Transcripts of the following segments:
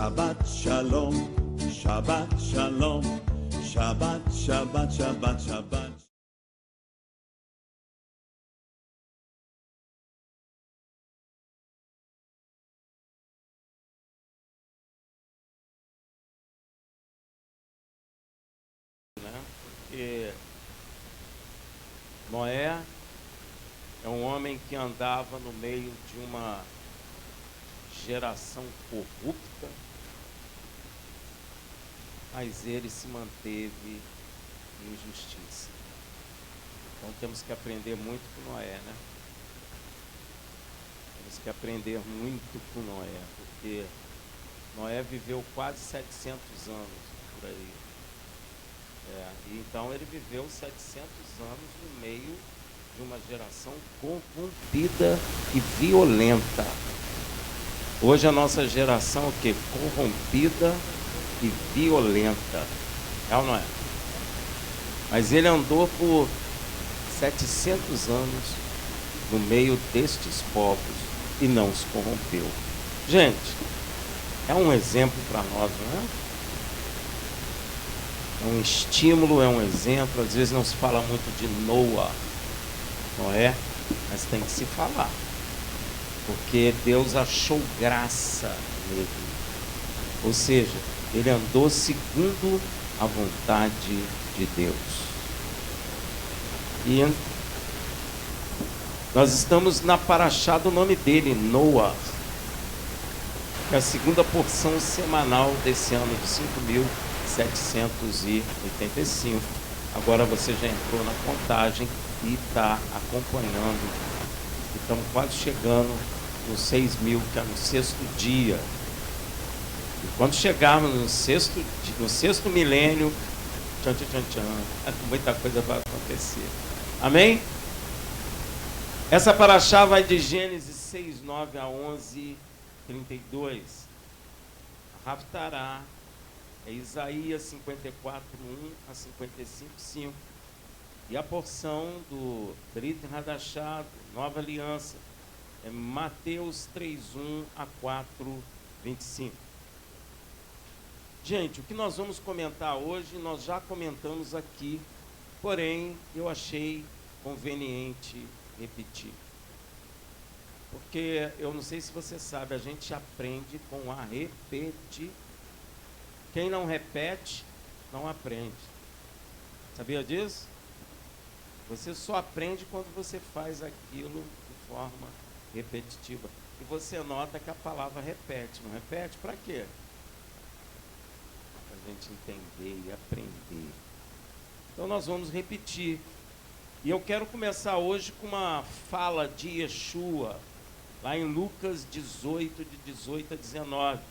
Shabbat Shalom, Shabbat Shalom, Shabbat, Shabbat, Shabbat, Shabbat. Porque Noé é um homem que andava no meio de uma geração corrupta, mas ele se manteve em justiça. Então temos que aprender muito com Noé, né? Temos que aprender muito com Noé, porque Noé viveu quase 700 anos por aí. E então ele viveu 700 anos no meio de uma geração corrompida e violenta. Hoje a nossa geração é o quê? Corrompida e violenta. É ou não é? Mas ele andou por 700 anos no meio destes povos e não se corrompeu. Gente, é um exemplo para nós, não é? É um estímulo, é um exemplo. Às vezes não se fala muito de Noé, mas tem que se falar, porque Deus achou graça nele, ou seja, ele andou segundo a vontade de Deus. E nós estamos na paraxá do nome dele, Noé, que é a segunda porção semanal desse ano de 5.785. Agora você já entrou na contagem e está acompanhando. Estamos quase chegando nos 6.000, que é no sexto dia. E quando chegarmos no sexto milênio, muita coisa vai acontecer. Amém? Essa paraxá vai de Gênesis 6:9 a 11:32. Haftará é Isaías 54:1 a 55:5. E a porção do Brit Hadashah, Nova Aliança, é Mateus 3:1 a 4:25. Gente, o que nós vamos comentar hoje, nós já comentamos aqui, porém eu achei conveniente repetir. Porque eu não sei se você sabe, a gente aprende com a repetir. Quem não repete, não aprende. Sabia disso? Você só aprende quando você faz aquilo de forma repetitiva. E você nota que a palavra repete. Não repete? Para quê? Para a gente entender e aprender. Então nós vamos repetir. E eu quero começar hoje com uma fala de Yeshua, lá em Lucas 18, de 18 a 19.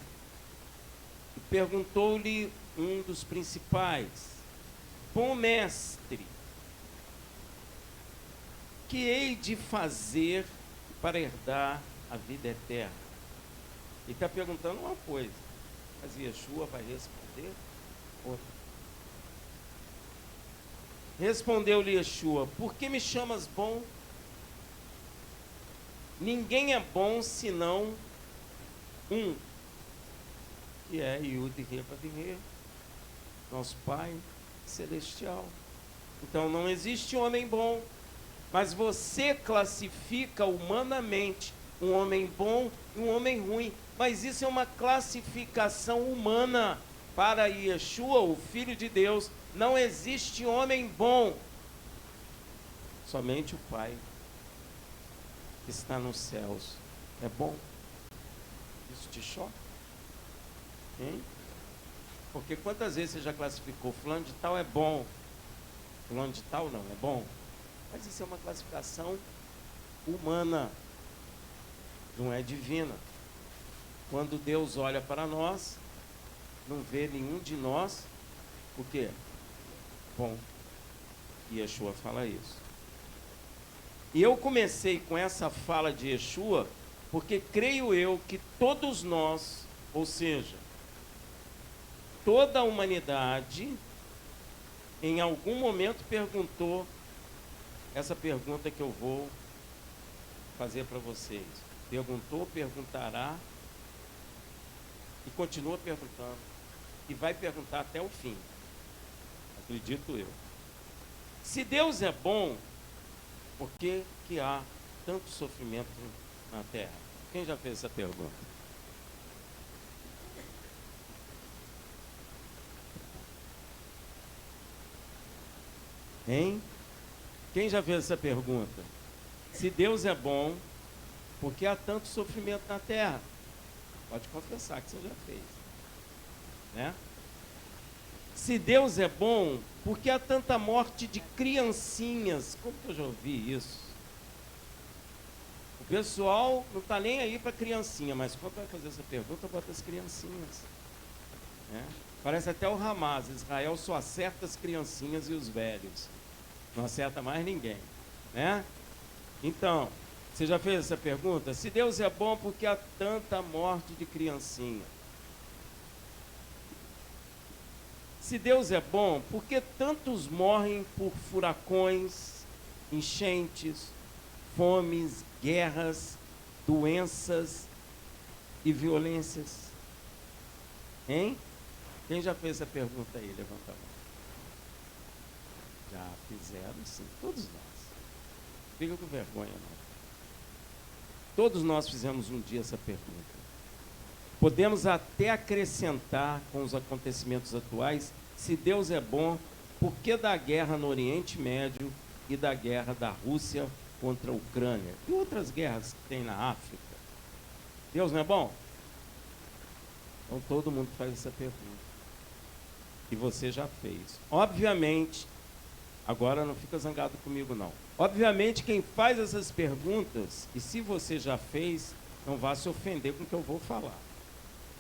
E perguntou-lhe um dos principais: bom mestre, que hei de fazer para herdar a vida eterna? Ele está perguntando uma coisa, mas Yeshua vai responder outra. Respondeu-lhe Yeshua: por que me chamas bom? Ninguém é bom senão um, que é Yud-Heh-Vav-Heh, nosso Pai Celestial. Então não existe homem bom, mas você classifica humanamente um homem bom e um homem ruim. Mas isso é uma classificação humana. Para Yeshua, o Filho de Deus, não existe homem bom, somente o Pai que está nos céus é bom. Isso te choca? Hein? Porque quantas vezes você já classificou fulano de tal é bom, fulano de tal não é bom? Mas isso é uma classificação humana, não é divina. Quando Deus olha para nós, não vê nenhum de nós o quê? Bom. E Yeshua fala isso. E eu comecei com essa fala de Yeshua porque creio eu que todos nós, ou seja, toda a humanidade, em algum momento perguntou essa pergunta que eu vou fazer para vocês. Perguntou, perguntará E continua perguntando. E vai perguntar até o fim. Acredito eu. Se Deus é bom, por que que há tanto sofrimento na terra? Quem já fez essa pergunta? Hein? Quem já fez essa pergunta? Se Deus é bom, por que há tanto sofrimento na terra? Pode confessar que você já fez, né? Se Deus é bom, por que há tanta morte de criancinhas? Como que eu já ouvi isso? O pessoal não está nem aí para criancinha, mas quando vai fazer essa pergunta, bota as criancinhas, né? Parece até o Hamas. Israel só acerta as criancinhas e os velhos, não acerta mais ninguém, né? Então, você já fez essa pergunta? Se Deus é bom, por que há tanta morte de criancinha? Se Deus é bom, por que tantos morrem por furacões, enchentes, fomes, guerras, doenças e violências? Hein? Quem já fez essa pergunta aí? Levanta a mão. Já fizeram, sim, todos nós. Fica com vergonha, não. Todos nós fizemos um dia essa pergunta. Podemos até acrescentar com os acontecimentos atuais: se Deus é bom, por que da guerra no Oriente Médio e da guerra da Rússia contra a Ucrânia e outras guerras que tem na África? Deus não é bom? Então todo mundo faz essa pergunta. E você já fez. Obviamente, agora não fica zangado comigo não. Obviamente quem faz essas perguntas, e se você já fez, não vá se ofender com o que eu vou falar.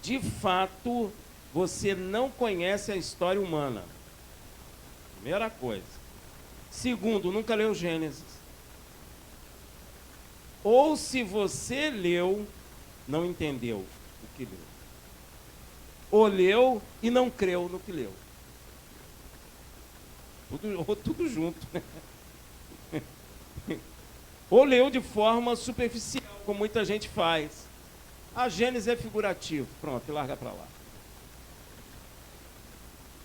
De fato, você não conhece a história humana. Primeira coisa. Segundo, nunca leu Gênesis. Ou se você leu, não entendeu o que leu. Ou leu e não creu no que leu. Tudo junto, né? Ou leu de forma superficial, como muita gente faz. A Gênesis é figurativo. Pronto, larga para lá.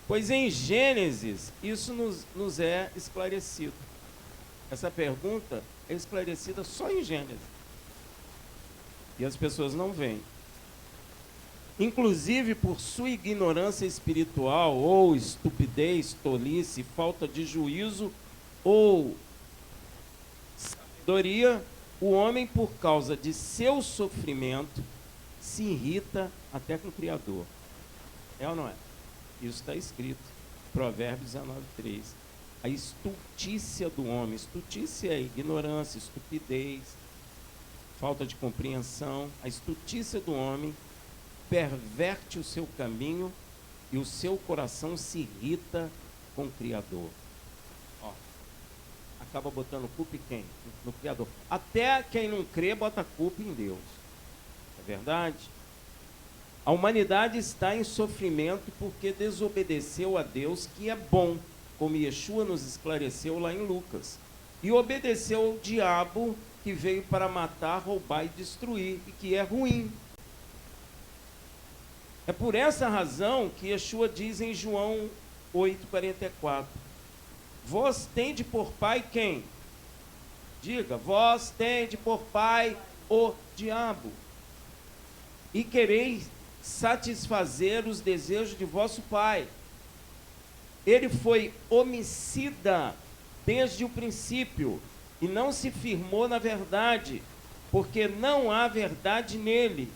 Pois em Gênesis, isso nos é esclarecido. Essa pergunta é esclarecida só em Gênesis. E as pessoas não veem. Inclusive por sua ignorância espiritual, ou estupidez, tolice, falta de juízo, ou sabedoria, o homem, por causa de seu sofrimento, se irrita até com o Criador. É ou não é? Isso está escrito. Provérbios 19:3. A estultícia do homem. Estultícia é ignorância, estupidez, falta de compreensão. A estultícia do homem perverte o seu caminho e o seu coração se irrita com o Criador. Ó, acaba botando culpa em quem? No Criador. Até quem não crê bota culpa em Deus. É verdade? A humanidade está em sofrimento porque desobedeceu a Deus, que é bom, como Yeshua nos esclareceu lá em Lucas. E obedeceu ao diabo, que veio para matar, roubar e destruir, e que é ruim. É por essa razão que Yeshua diz em João 8,44: vós tende por pai quem? Diga, vós tende por pai o diabo, e quereis satisfazer os desejos de vosso pai. Ele foi homicida desde o princípio, e não se firmou na verdade, porque não há verdade nele.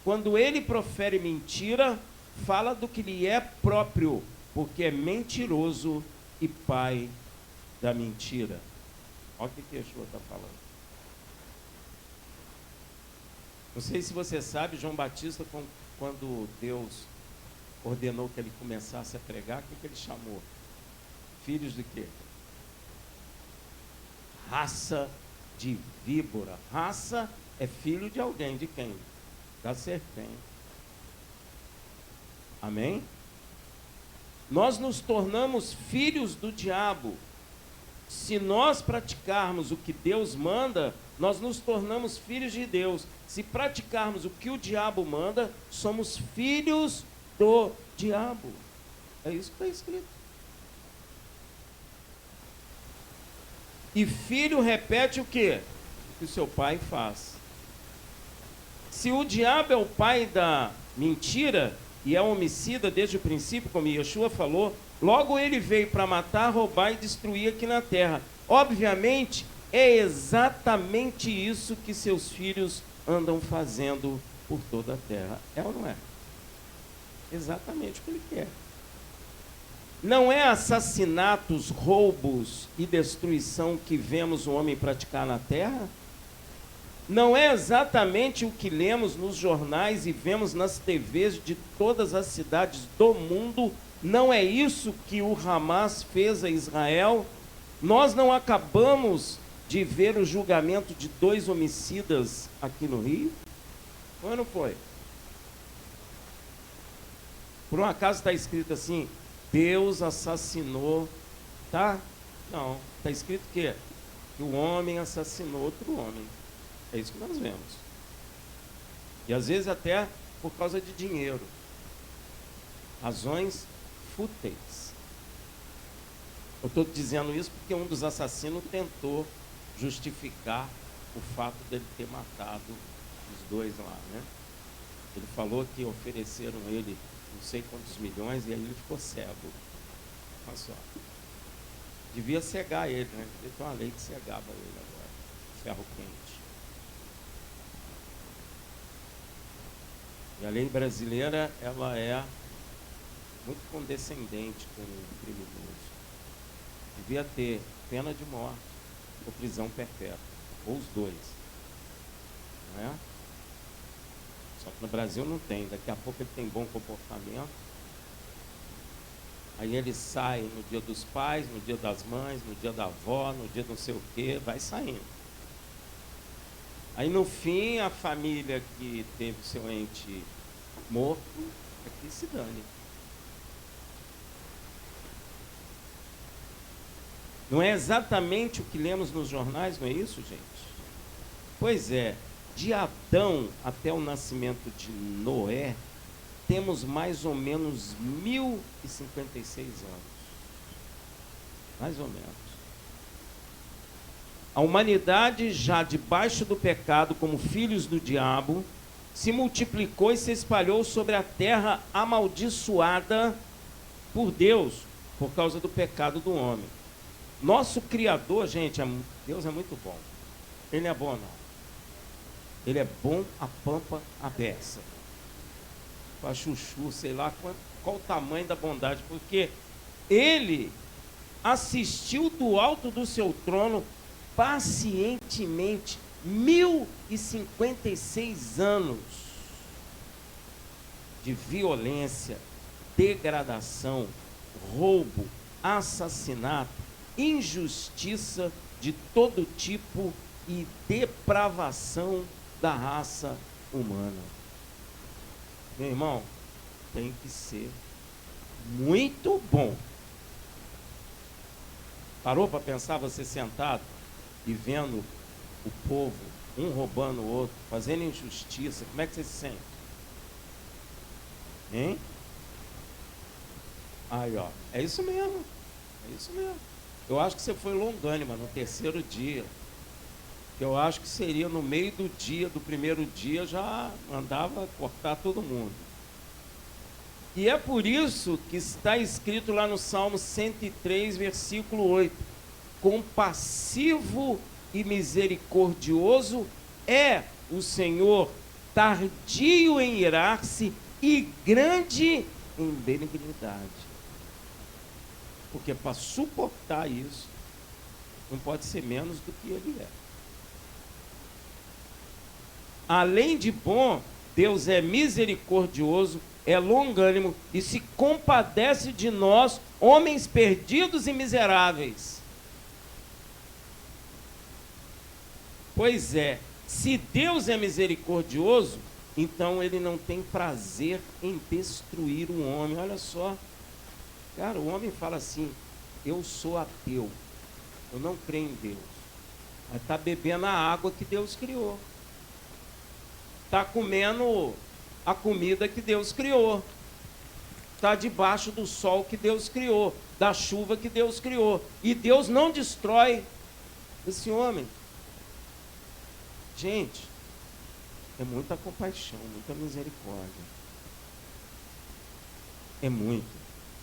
Quando ele profere mentira, fala do que lhe é próprio, porque é mentiroso e pai da mentira. Olha o que Yeshua está falando. Não sei se você sabe, João Batista, quando Deus ordenou que ele começasse a pregar, o que ele chamou? Filhos de quê? Raça de víbora. Raça é filho de alguém, de quem? Da serpente. Amém? Nós nos tornamos filhos do diabo Se nós praticarmos o que Deus manda, nós nos tornamos filhos de Deus. Se praticarmos o que o diabo manda, somos filhos do diabo. É isso que está escrito. E filho repete o quê? O que o seu pai faz. Se o diabo é o pai da mentira e é homicida desde o princípio, como Yeshua falou, logo ele veio para matar, roubar e destruir aqui na terra. Obviamente, é exatamente isso que seus filhos andam fazendo por toda a terra. É ou não é? Exatamente o que ele quer. Não é assassinatos, roubos e destruição que vemos o homem praticar na terra? Não é exatamente o que lemos nos jornais e vemos nas TVs de todas as cidades do mundo? Não é isso que o Hamas fez a Israel? Nós não acabamos de ver o julgamento de 2 homicidas aqui no Rio? Foi ou não foi? Por um acaso está escrito assim, Deus assassinou, tá? Não, está escrito o quê? Que o homem assassinou outro homem. É isso que nós vemos. E às vezes até por causa de dinheiro. Razões fúteis. Eu estou dizendo isso porque um dos assassinos tentou justificar o fato dele ter matado os 2 lá, né? Ele falou que ofereceram ele não sei quantos milhões e aí ele ficou cego. Olha só. Devia cegar ele, né? Ele tem uma lei que cegava ele agora. Ferro quente. E a lei brasileira, ela é muito condescendente com o criminoso. Devia ter pena de morte ou prisão perpétua, ou os 2. Não é? Só que no Brasil não tem. Daqui a pouco ele tem bom comportamento. Aí ele sai no dia dos pais, no dia das mães, no dia da avó, no dia não sei o quê, vai saindo. Aí no fim, a família que teve seu ente morto, é que se dane. Não é exatamente o que lemos nos jornais, não é isso, gente? Pois é, de Adão até o nascimento de Noé, temos mais ou menos 1056 anos. Mais ou menos. A humanidade, já debaixo do pecado, como filhos do diabo, se multiplicou e se espalhou sobre a terra amaldiçoada por Deus, por causa do pecado do homem. Nosso Criador, gente, Deus é muito bom. Ele é bom, não. Ele é bom a pampa a beça. Para chuchu, sei lá qual o tamanho da bondade, porque ele assistiu do alto do seu trono pacientemente 1056 anos de violência, degradação, roubo, assassinato, injustiça de todo tipo e depravação da raça humana. Meu irmão, tem que ser muito bom. Parou para pensar você sentado e vendo o povo, um roubando o outro, fazendo injustiça? Como é que você se sente? Hein? Aí, ó, é isso mesmo. É isso mesmo. Eu acho que você foi longânima no 3º dia. Eu acho que seria no meio do dia, do primeiro dia, já mandava cortar todo mundo. E é por isso que está escrito lá no Salmo 103, versículo 8: compassivo e misericordioso é o Senhor, tardio em irar-se e grande em benignidade. Porque para suportar isso, não pode ser menos do que ele é. Além de bom, Deus é misericordioso, é longânimo e se compadece de nós, homens perdidos e miseráveis. Pois é, se Deus é misericordioso, então ele não tem prazer em destruir o homem. Olha só, cara, o homem fala assim: eu sou ateu. eu não creio em Deus. Mas está bebendo a água que Deus criou. Está comendo a comida que Deus criou. Está debaixo do sol que Deus criou, da chuva que Deus criou. E Deus não destrói esse homem. Gente, é muita compaixão, muita misericórdia. É muito.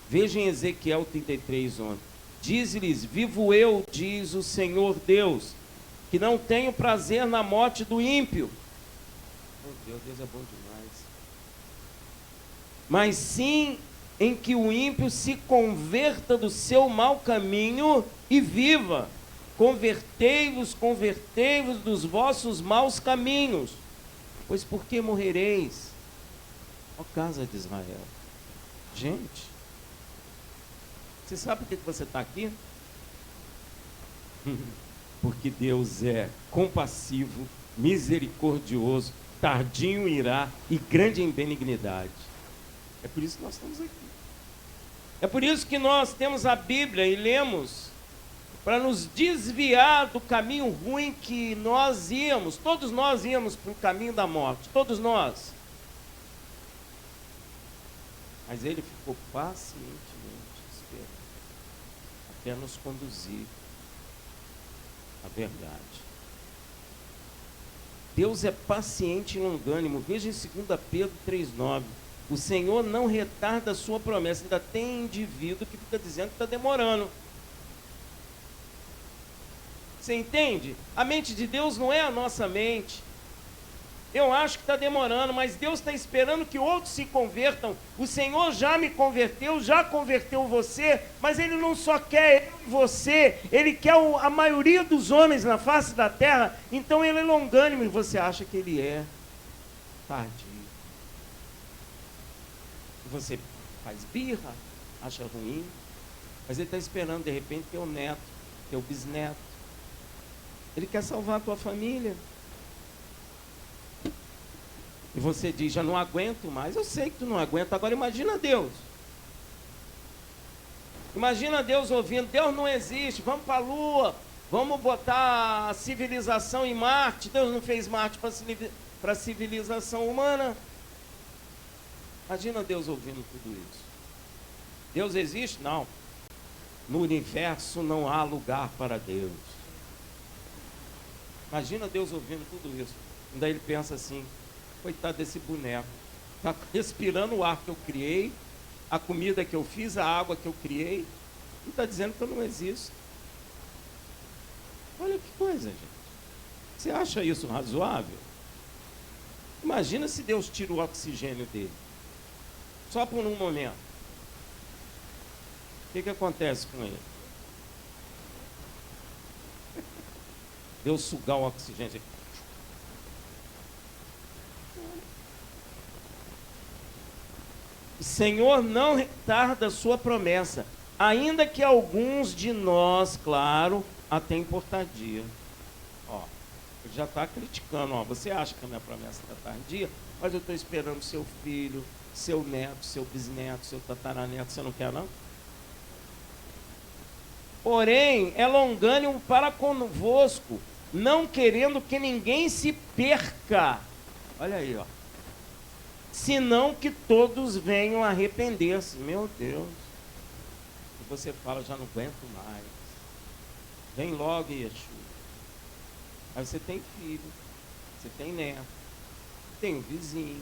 Veja em Ezequiel 33, 11. Diz-lhes: vivo eu, diz o Senhor Deus, que não tenho prazer na morte do ímpio. Meu Deus, Deus é bom demais. Mas sim em que o ímpio se converta do seu mau caminho e viva. Convertei-vos, convertei-vos dos vossos maus caminhos, pois por que morrereis, ó casa de Israel? Gente, você sabe por que você está aqui? Porque Deus é compassivo, misericordioso, tardio em irá e grande em benignidade. É por isso que nós estamos aqui. É por isso que nós temos a Bíblia e lemos, para nos desviar do caminho ruim que nós íamos. Todos nós íamos para o caminho da morte, todos nós. Mas Ele ficou pacientemente esperando, até nos conduzir à verdade. Deus é paciente e longânimo. Veja em 2 Pedro 3,9. O Senhor não retarda a sua promessa. Ainda tem indivíduo que fica dizendo que está demorando. Você entende? A mente de Deus não é a nossa mente. Eu acho que está demorando, mas Deus está esperando que outros se convertam. O Senhor já me converteu, já converteu você, mas Ele não só quer eu e você, Ele quer a maioria dos homens na face da terra. Então Ele é longânimo e você acha que Ele é tardio. Você faz birra, acha ruim, mas Ele está esperando de repente teu neto, teu bisneto. Ele quer salvar a tua família. E você diz: já não aguento mais. Eu sei que tu não aguenta. Agora imagina Deus. Imagina Deus ouvindo: Deus não existe, vamos para a Lua, vamos botar a civilização em Marte. Deus não fez Marte para a civilização humana. Imagina Deus ouvindo tudo isso. Deus existe? Não. No universo não há lugar para Deus. Imagina Deus ouvindo tudo isso. E daí Ele pensa assim: coitado desse boneco, está respirando o ar que eu criei, a comida que eu fiz, a água que eu criei, e está dizendo que eu não existo. Olha que coisa, gente. Você acha isso razoável? Imagina se Deus tira o oxigênio dele, só por um momento. O que acontece com ele? Deus sugar o oxigênio. O Senhor não retarda a sua promessa, ainda que alguns de nós, claro, a tenham por tardia. Ó, ele já está criticando. Ó, você acha que a minha promessa está tardia? Mas eu estou esperando seu filho, seu neto, seu bisneto, seu tataraneto. Você não quer, não? Porém, é longânimo para convosco, não querendo que ninguém se perca. Olha aí, ó. Senão que todos venham a arrepender-se. Meu Deus. E você fala: já não aguento mais. Vem logo, Yeshua. Aí você tem filho, você tem neto, tem um vizinho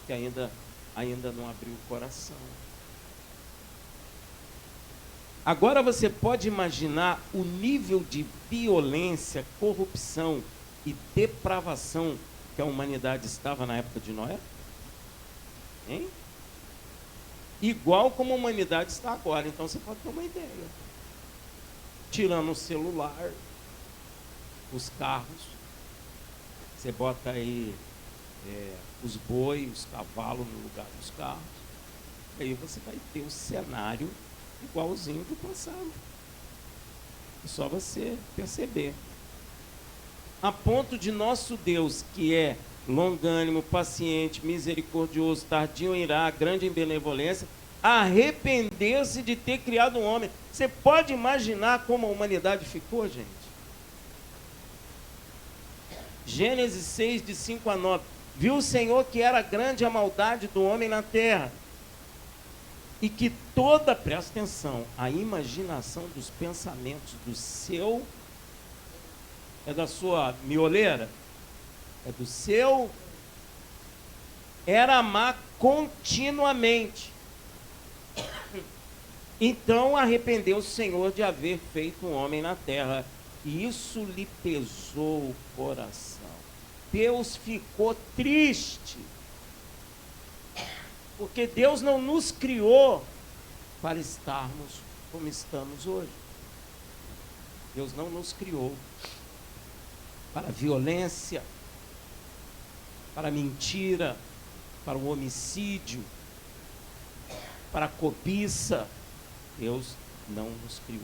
que ainda não abriu o coração. Agora você pode imaginar o nível de violência, corrupção e depravação que a humanidade estava na época de Noé? Hein? Igual como a humanidade está agora. Então você pode ter uma ideia. Tirando o celular, os carros, você bota aí os bois, os cavalos no lugar dos carros. Aí você vai ter o cenário igualzinho do passado. É só você perceber. A ponto de nosso Deus, que é longânimo, paciente, misericordioso, tardio em irá, grande em benevolência, arrepender-se de ter criado um homem. Você pode imaginar como a humanidade ficou, gente? Gênesis 6, de 5 a 9. Viu o Senhor que era grande a maldade do homem na terra, e que toda, presta atenção, a imaginação dos pensamentos do seu, é da sua mioleira, é do seu, era má continuamente. Então arrependeu o Senhor de haver feito um homem na terra, e isso lhe pesou o coração. Deus ficou triste, porque Deus não nos criou para estarmos como estamos hoje. Deus não nos criou para a violência, para a mentira, para o homicídio, para a cobiça. Deus não nos criou.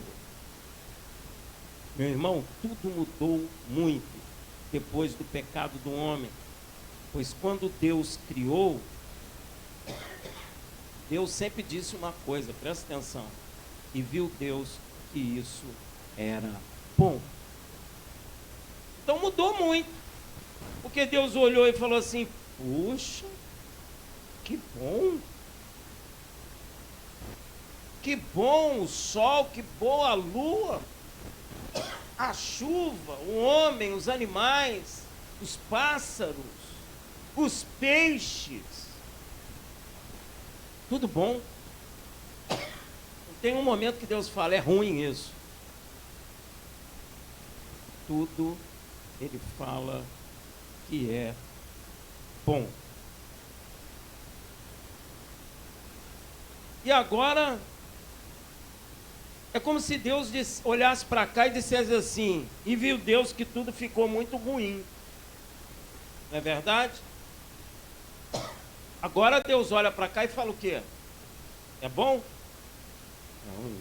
Meu irmão, tudo mudou muito depois do pecado do homem. Pois quando Deus criou, Deus sempre disse uma coisa, presta atenção. E viu Deus que isso era bom. Então mudou muito. Porque Deus olhou e falou assim: puxa, que bom. Que bom o sol, que boa a lua, a chuva, o homem, os animais, os pássaros, os peixes. Tudo bom. Tem um momento que Deus fala: é ruim isso. Tudo Ele fala que é bom. E agora, é como se Deus olhasse para cá e dissesse assim: e viu Deus que tudo ficou muito ruim. Não é verdade? Agora Deus olha para cá e fala o quê? É bom? Não.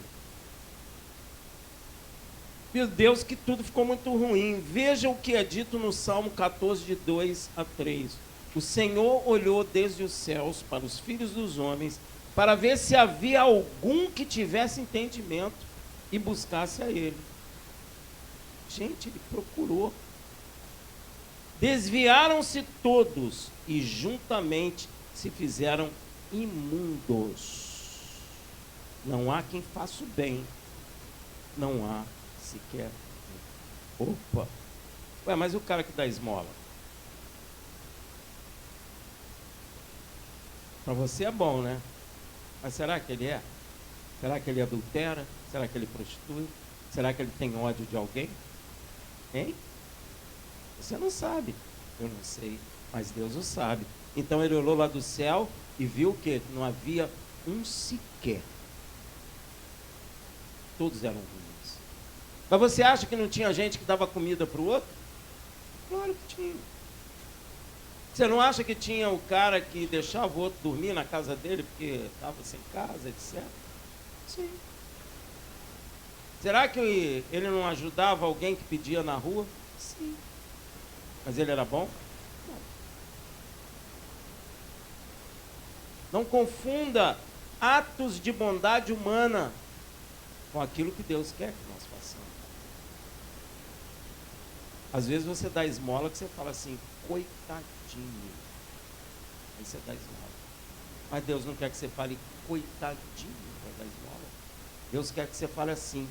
Viu Deus que tudo ficou muito ruim. Veja o que é dito no Salmo 14, de 2 a 3. O Senhor olhou desde os céus para os filhos dos homens, para ver se havia algum que tivesse entendimento e buscasse a Ele. Gente, Ele procurou. Desviaram-se todos e juntamente se fizeram imundos. Não há quem faça o bem, não há sequer. Opa! Ué, mas e o cara que dá esmola? Para você é bom, né? Mas será que ele é? Será que ele adultera? Será que ele prostitui? Será que ele tem ódio de alguém? Hein? Você não sabe. Eu não sei, mas Deus o sabe. Então ele olhou lá do céu e viu que não havia um sequer. Todos eram ruins. Mas você acha que não tinha gente que dava comida para o outro? Claro que tinha. Você não acha que tinha o cara que deixava o outro dormir na casa dele porque estava sem casa, etc? Sim. Será que ele não ajudava alguém que pedia na rua? Sim. Mas ele era bom? Não confunda atos de bondade humana com aquilo que Deus quer que nós façamos. Às vezes você dá esmola que você fala assim: coitadinho. Aí você dá esmola. Mas Deus não quer que você fale coitadinho para dar esmola. Deus quer que você fale assim: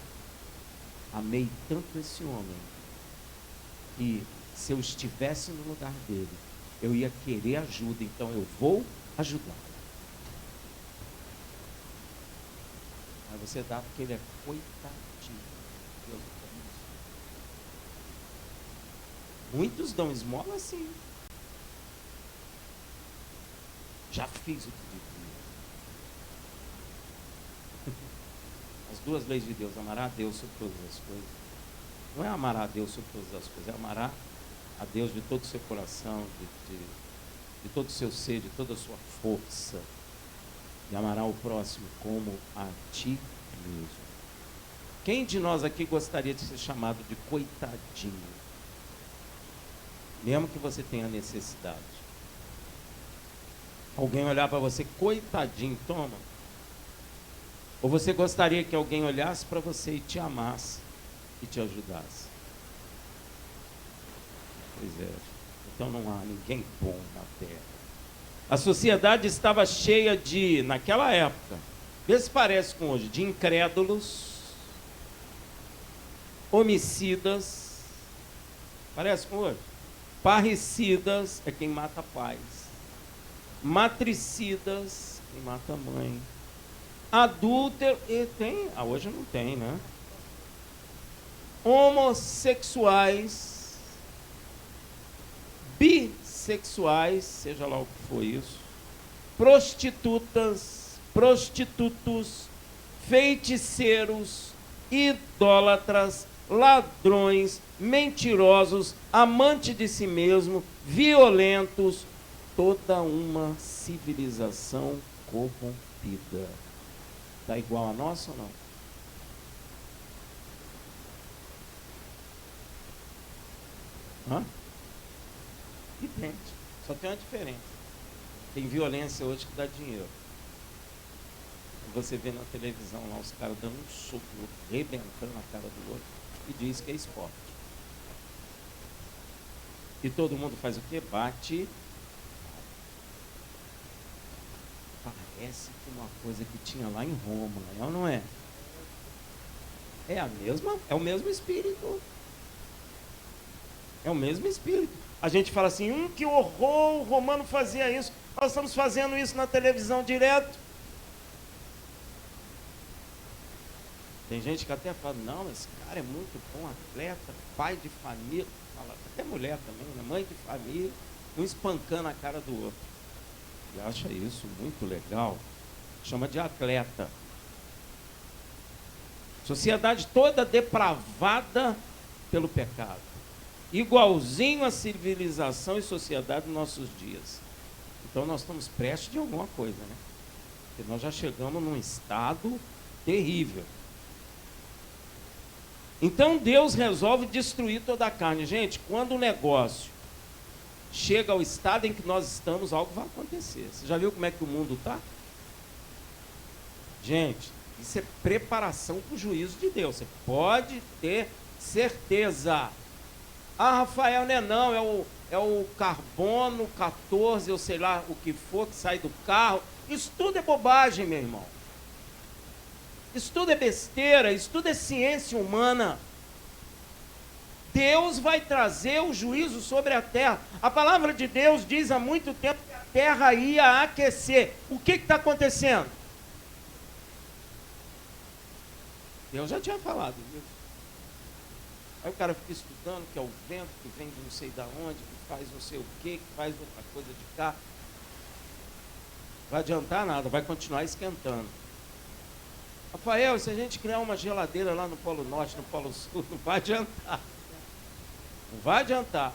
amei tanto esse homem que se eu estivesse no lugar dele, eu ia querer ajuda, então eu vou ajudar. Aí você dá porque ele é coitadinho. Deus não quer isso. Muitos dão esmola assim. Já fiz o que devia. As duas leis de Deus: amará a Deus sobre todas as coisas. Não é amar a Deus sobre todas as coisas, é amar a Deus de todo o seu coração, de todo o seu ser, de toda a sua força. E amará o próximo como a ti mesmo. Quem de nós aqui gostaria de ser chamado de coitadinho? Mesmo que você tenha necessidade. Alguém olhar para você: coitadinho, toma. Ou você gostaria que alguém olhasse para você e te amasse e te ajudasse? Pois é, então não há ninguém bom na terra. A sociedade estava cheia de, naquela época, vê se parece com hoje, de incrédulos, homicidas, parece com hoje, parricidas, é quem mata pais, matricidas, quem mata mãe, adúltero, e tem, hoje não tem, né? Homossexuais, bissexuais, seja lá o que for isso, prostitutas, prostitutos, feiticeiros, idólatras, ladrões, mentirosos, amantes de si mesmo, violentos, toda uma civilização corrompida. Está igual a nossa ou não? Hã? Idêntico. Só tem uma diferença. Tem violência hoje que dá dinheiro. Você vê na televisão lá os caras dando um soco, rebentando a cara do outro, e diz que é esporte. E todo mundo faz o quê? Bate. Parece que uma coisa que tinha lá em Roma, é ou não é? É a mesma, é o mesmo espírito. É o mesmo espírito. A gente fala assim, que horror, o romano fazia isso. Nós estamos fazendo isso na televisão direto. Tem gente que até fala, não, esse cara é muito bom atleta, pai de família, fala, até mulher também, né? Mãe de família, um espancando a cara do outro. E acha isso muito legal. Chama de atleta. Sociedade toda depravada pelo pecado. Igualzinho à civilização e sociedade dos nossos dias. Então nós estamos prestes de alguma coisa, né? Porque nós já chegamos num estado terrível. Então Deus resolve destruir toda a carne. Gente, quando o negócio chega ao estado em que nós estamos, algo vai acontecer. Você já viu como é que o mundo está? Gente, isso é preparação para o juízo de Deus. Você pode ter certeza. Ah, Rafael, não, é o carbono 14, eu sei lá o que for, que sai do carro. Isso tudo é bobagem, meu irmão. Isso tudo é besteira, isso tudo é ciência humana. Deus vai trazer o juízo sobre a terra. A palavra de Deus diz há muito tempo que a terra ia aquecer. O que está acontecendo? Deus já tinha falado isso. Aí o cara fica estudando que é o vento que vem de não sei da onde, que faz não sei o quê, que faz outra coisa de cá. Não vai adiantar nada, vai continuar esquentando. Rafael, se a gente criar uma geladeira lá no Polo Norte, no Polo Sul, não vai adiantar. Não vai adiantar.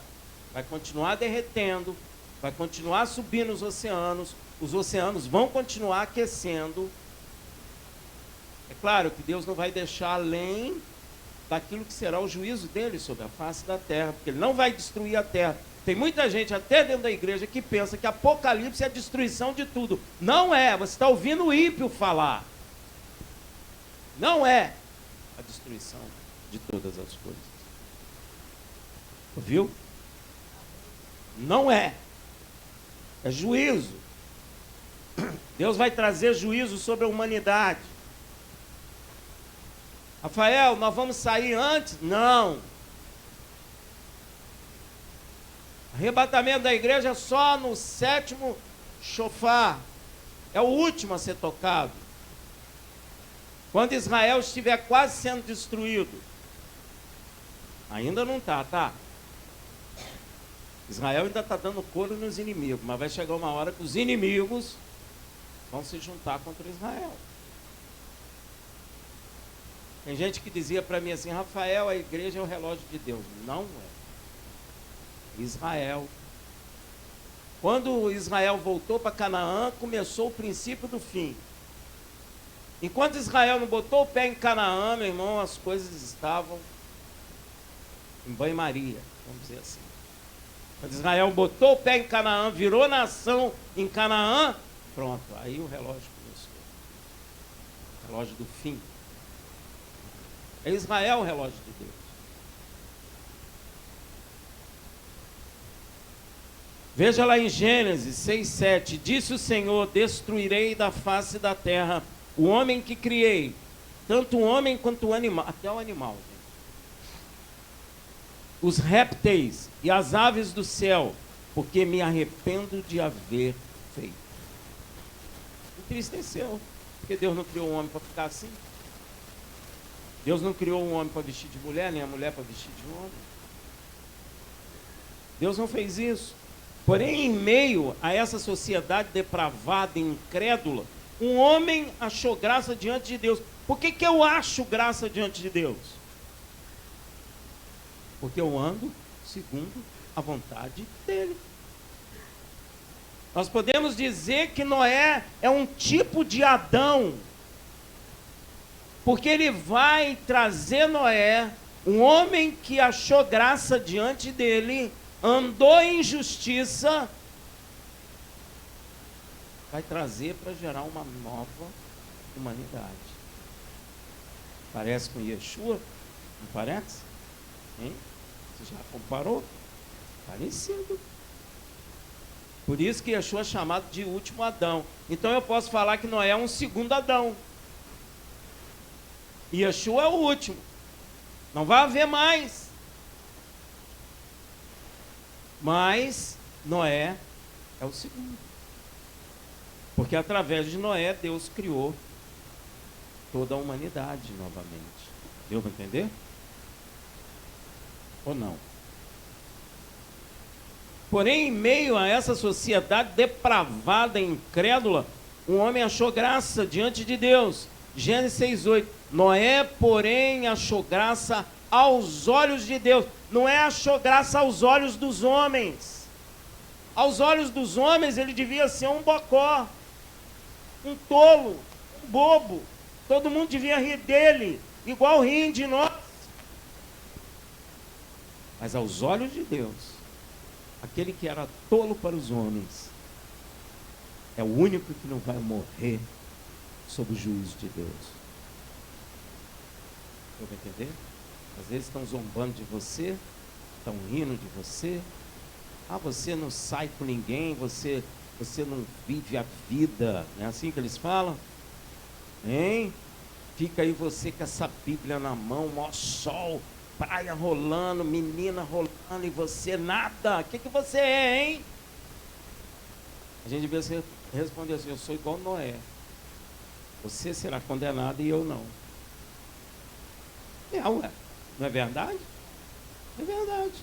Vai continuar derretendo, vai continuar subindo os oceanos vão continuar aquecendo. É claro que Deus não vai deixar além daquilo que será o juízo dele sobre a face da terra, porque ele não vai destruir a terra. Tem muita gente, até dentro da igreja, que pensa que Apocalipse é a destruição de tudo. Não é, você está ouvindo o ímpio falar. Não é a destruição de todas as coisas. Ouviu? Não é. É juízo. Deus vai trazer juízo sobre a humanidade. Rafael, nós vamos sair antes? Não. Arrebatamento da igreja é só no 7º shofar. É o último a ser tocado. Quando Israel estiver quase sendo destruído. Ainda não está, tá? Israel ainda está dando couro nos inimigos, mas vai chegar uma hora que os inimigos vão se juntar contra Israel. Tem gente que dizia para mim assim, Rafael, a igreja é o relógio de Deus. Não é. Israel. Quando Israel voltou para Canaã, começou o princípio do fim. Enquanto Israel não botou o pé em Canaã, meu irmão, as coisas estavam em banho-maria, vamos dizer assim. Quando Israel botou o pé em Canaã, virou nação em Canaã, pronto, aí o relógio começou. relógio do fim. É Israel o relógio de Deus. Veja lá em Gênesis 6:7, disse o Senhor, destruirei da face da terra o homem que criei, tanto o homem quanto o animal, até o animal, gente. Os répteis e as aves do céu, porque me arrependo de haver feito. Entristeceu, porque Deus não criou o homem para ficar assim. Deus não criou um homem para vestir de mulher, nem a mulher para vestir de homem. Deus não fez isso. Porém, em meio a essa sociedade depravada e incrédula, um homem achou graça diante de Deus. Por que eu acho graça diante de Deus? Porque eu ando segundo a vontade dele. Nós podemos dizer que Noé é um tipo de Adão, porque ele vai trazer Noé, um homem que achou graça diante dele, andou em justiça, vai trazer para gerar uma nova humanidade. Parece com Yeshua? Não parece? Hein? Você já comparou? Parecido. Por isso que Yeshua é chamado de último Adão. Então eu posso falar que Noé é um segundo Adão. E Yeshua é o último. Não vai haver mais. Mas Noé é o segundo. Porque através de Noé, Deus criou toda a humanidade novamente. Deu para entender? Ou não? Porém, em meio a essa sociedade depravada e incrédula, um homem achou graça diante de Deus. Gênesis 6:8. Noé, porém, achou graça aos olhos de Deus. Não é achou graça aos olhos dos homens. Aos olhos dos homens ele devia ser um bocó, um tolo, um bobo. Todo mundo devia rir dele, igual riem de nós. Mas aos olhos de Deus, aquele que era tolo para os homens, é o único que não vai morrer sob o juízo de Deus. Deu para entender? Às vezes estão zombando de você, estão rindo de você. Ah, você não sai com ninguém, você não vive a vida. Não é assim que eles falam? Hein? Fica aí você com essa Bíblia na mão, maior sol, praia rolando, menina rolando, e você nada. O que você é, hein? A gente devia responder assim, eu sou igual Noé. Você será condenado e eu não. Ué. Não é verdade? É verdade.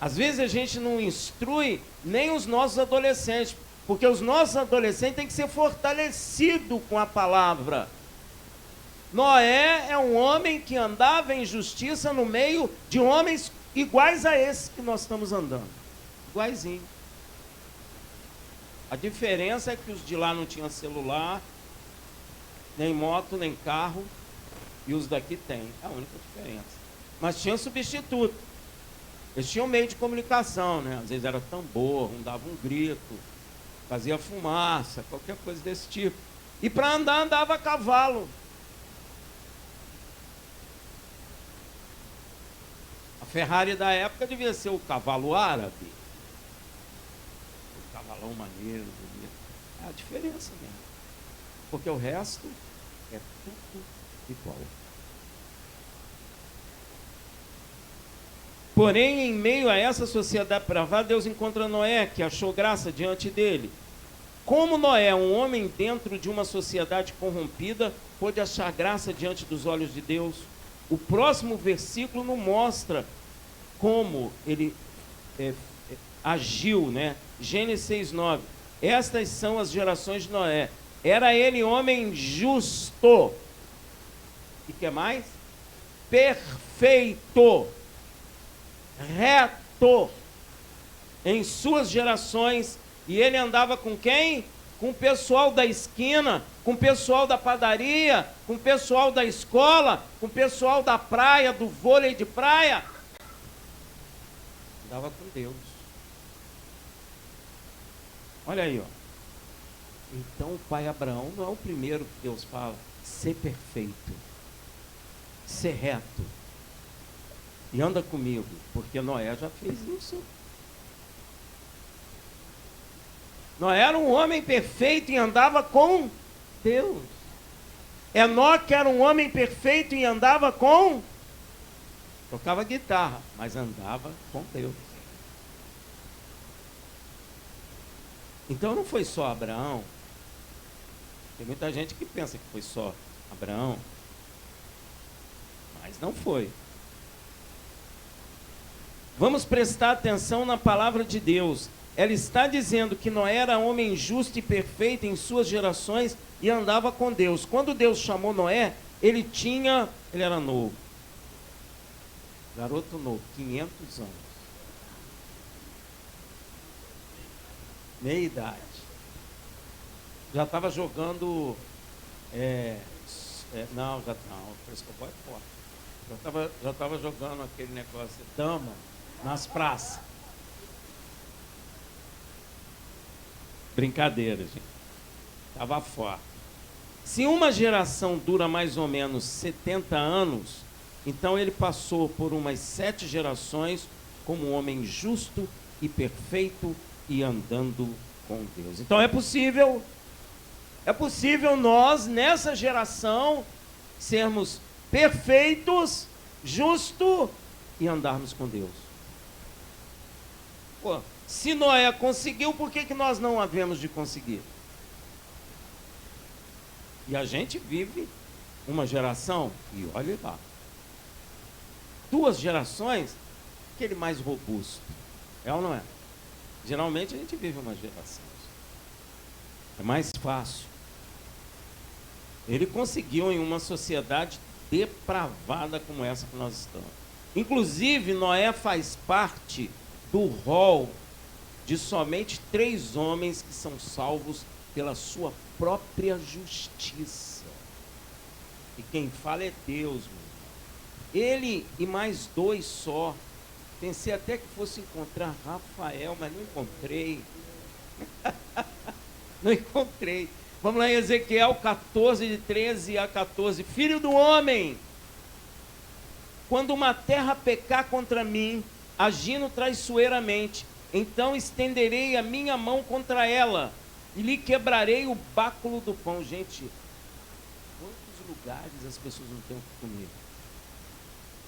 Às vezes a gente não instrui nem os nossos adolescentes, porque os nossos adolescentes têm que ser fortalecidos com a palavra. Noé é um homem que andava em justiça no meio de homens iguais a esses que nós estamos andando. Iguaizinho. A diferença é que os de lá não tinham celular, nem moto, nem carro, e os daqui têm. É a única diferença. Mas tinha substituto. Eles tinham meio de comunicação, né? Às vezes era tambor, um dava um grito, fazia fumaça, qualquer coisa desse tipo. E para andar, andava a cavalo. A Ferrari da época devia ser o cavalo árabe. O cavalão maneiro, bonito. É a diferença mesmo. Porque o resto é tudo igual. Porém, em meio a essa sociedade depravada, Deus encontra Noé, que achou graça diante dele. Como Noé, um homem dentro de uma sociedade corrompida, pôde achar graça diante dos olhos de Deus? O próximo versículo nos mostra como ele agiu, né? Gênesis 6:9. Estas são as gerações de Noé. Era ele homem justo. E que mais? Perfeito. Reto em suas gerações. E ele andava com quem? Com o pessoal da esquina, com o pessoal da padaria, com o pessoal da escola, com o pessoal da praia, do vôlei de praia. Andava com Deus. Olha aí, ó. Então o pai Abraão não é o primeiro que Deus fala, ser perfeito, ser reto, e anda comigo, porque Noé já fez isso. Noé era um homem perfeito e andava com Deus. Enoque era um homem perfeito e andava com... tocava guitarra, mas andava com Deus. Então não foi só Abraão. Tem muita gente que pensa que foi só Abraão, mas não foi. Vamos prestar atenção na palavra de Deus. Ela está dizendo que Noé era homem justo e perfeito em suas gerações e andava com Deus. Quando Deus chamou Noé, ele era novo. Garoto novo, 500 anos. Meia idade. Já estava jogando... não, frescobol é forte. Já estava jogando aquele negócio, dama, nas praças. Brincadeira, gente. Estava forte. Se uma geração dura mais ou menos 70 anos, então ele passou por umas 7 gerações como um homem justo e perfeito e andando com Deus. Então é possível nós, nessa geração, sermos perfeitos, justos e andarmos com Deus. Pô, se Noé conseguiu, por que nós não havemos de conseguir? E a gente vive uma geração, e olha lá, 2 gerações, aquele mais robusto. É ou não é? Geralmente a gente vive uma geração. É mais fácil. Ele conseguiu em uma sociedade depravada como essa que nós estamos. Inclusive, Noé faz parte do rol de somente 3 homens que são salvos pela sua própria justiça. E quem fala é Deus, meu. Ele e mais 2 só. Pensei até que fosse encontrar Rafael, mas não encontrei. Não encontrei. Vamos lá em Ezequiel 14, de 13 a 14. Filho do homem, quando uma terra pecar contra mim, agindo traiçoeiramente, então estenderei a minha mão contra ela e lhe quebrarei o báculo do pão. Gente, quantos lugares as pessoas não têm o que comer?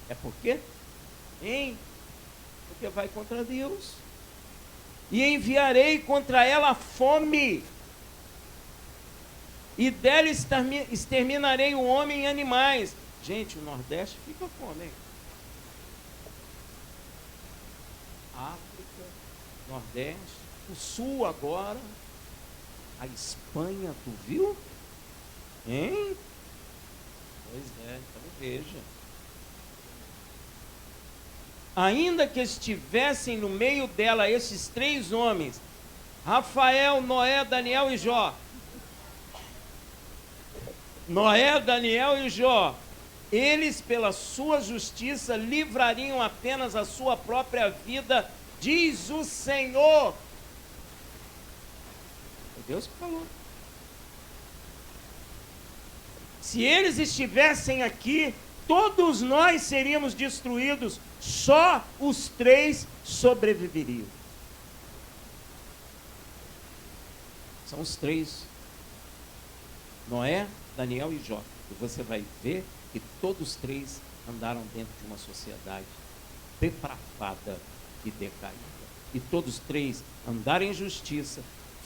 É por quê? Porque vai contra Deus. E enviarei contra ela fome, e dela exterminarei o homem e animais. Gente, o Nordeste fica fome, hein? África, Nordeste, o Sul agora, a Espanha, tu viu? Hein? Pois é, então veja. Ainda que estivessem no meio dela esses 3 homens, Rafael, Noé, Daniel e Jó. Noé, Daniel e Jó, eles pela sua justiça livrariam apenas a sua própria vida, diz o Senhor. É Deus que falou. Se eles estivessem aqui, todos nós seríamos destruídos, só os 3 sobreviveriam. São os 3, Noé, Daniel e Jó. E você vai ver que todos 3 andaram dentro de uma sociedade depravada e decaída. E todos 3 andaram em justiça,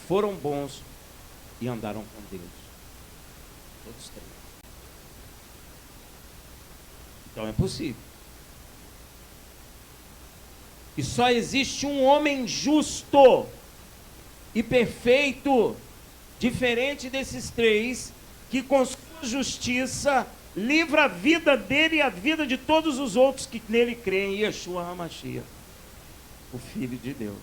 foram bons e andaram com Deus. Todos 3. Então é possível. E só existe um homem justo e perfeito, diferente desses 3, que com sua justiça livra a vida dele e a vida de todos os outros que nele creem. Yeshua HaMashiach, o Filho de Deus.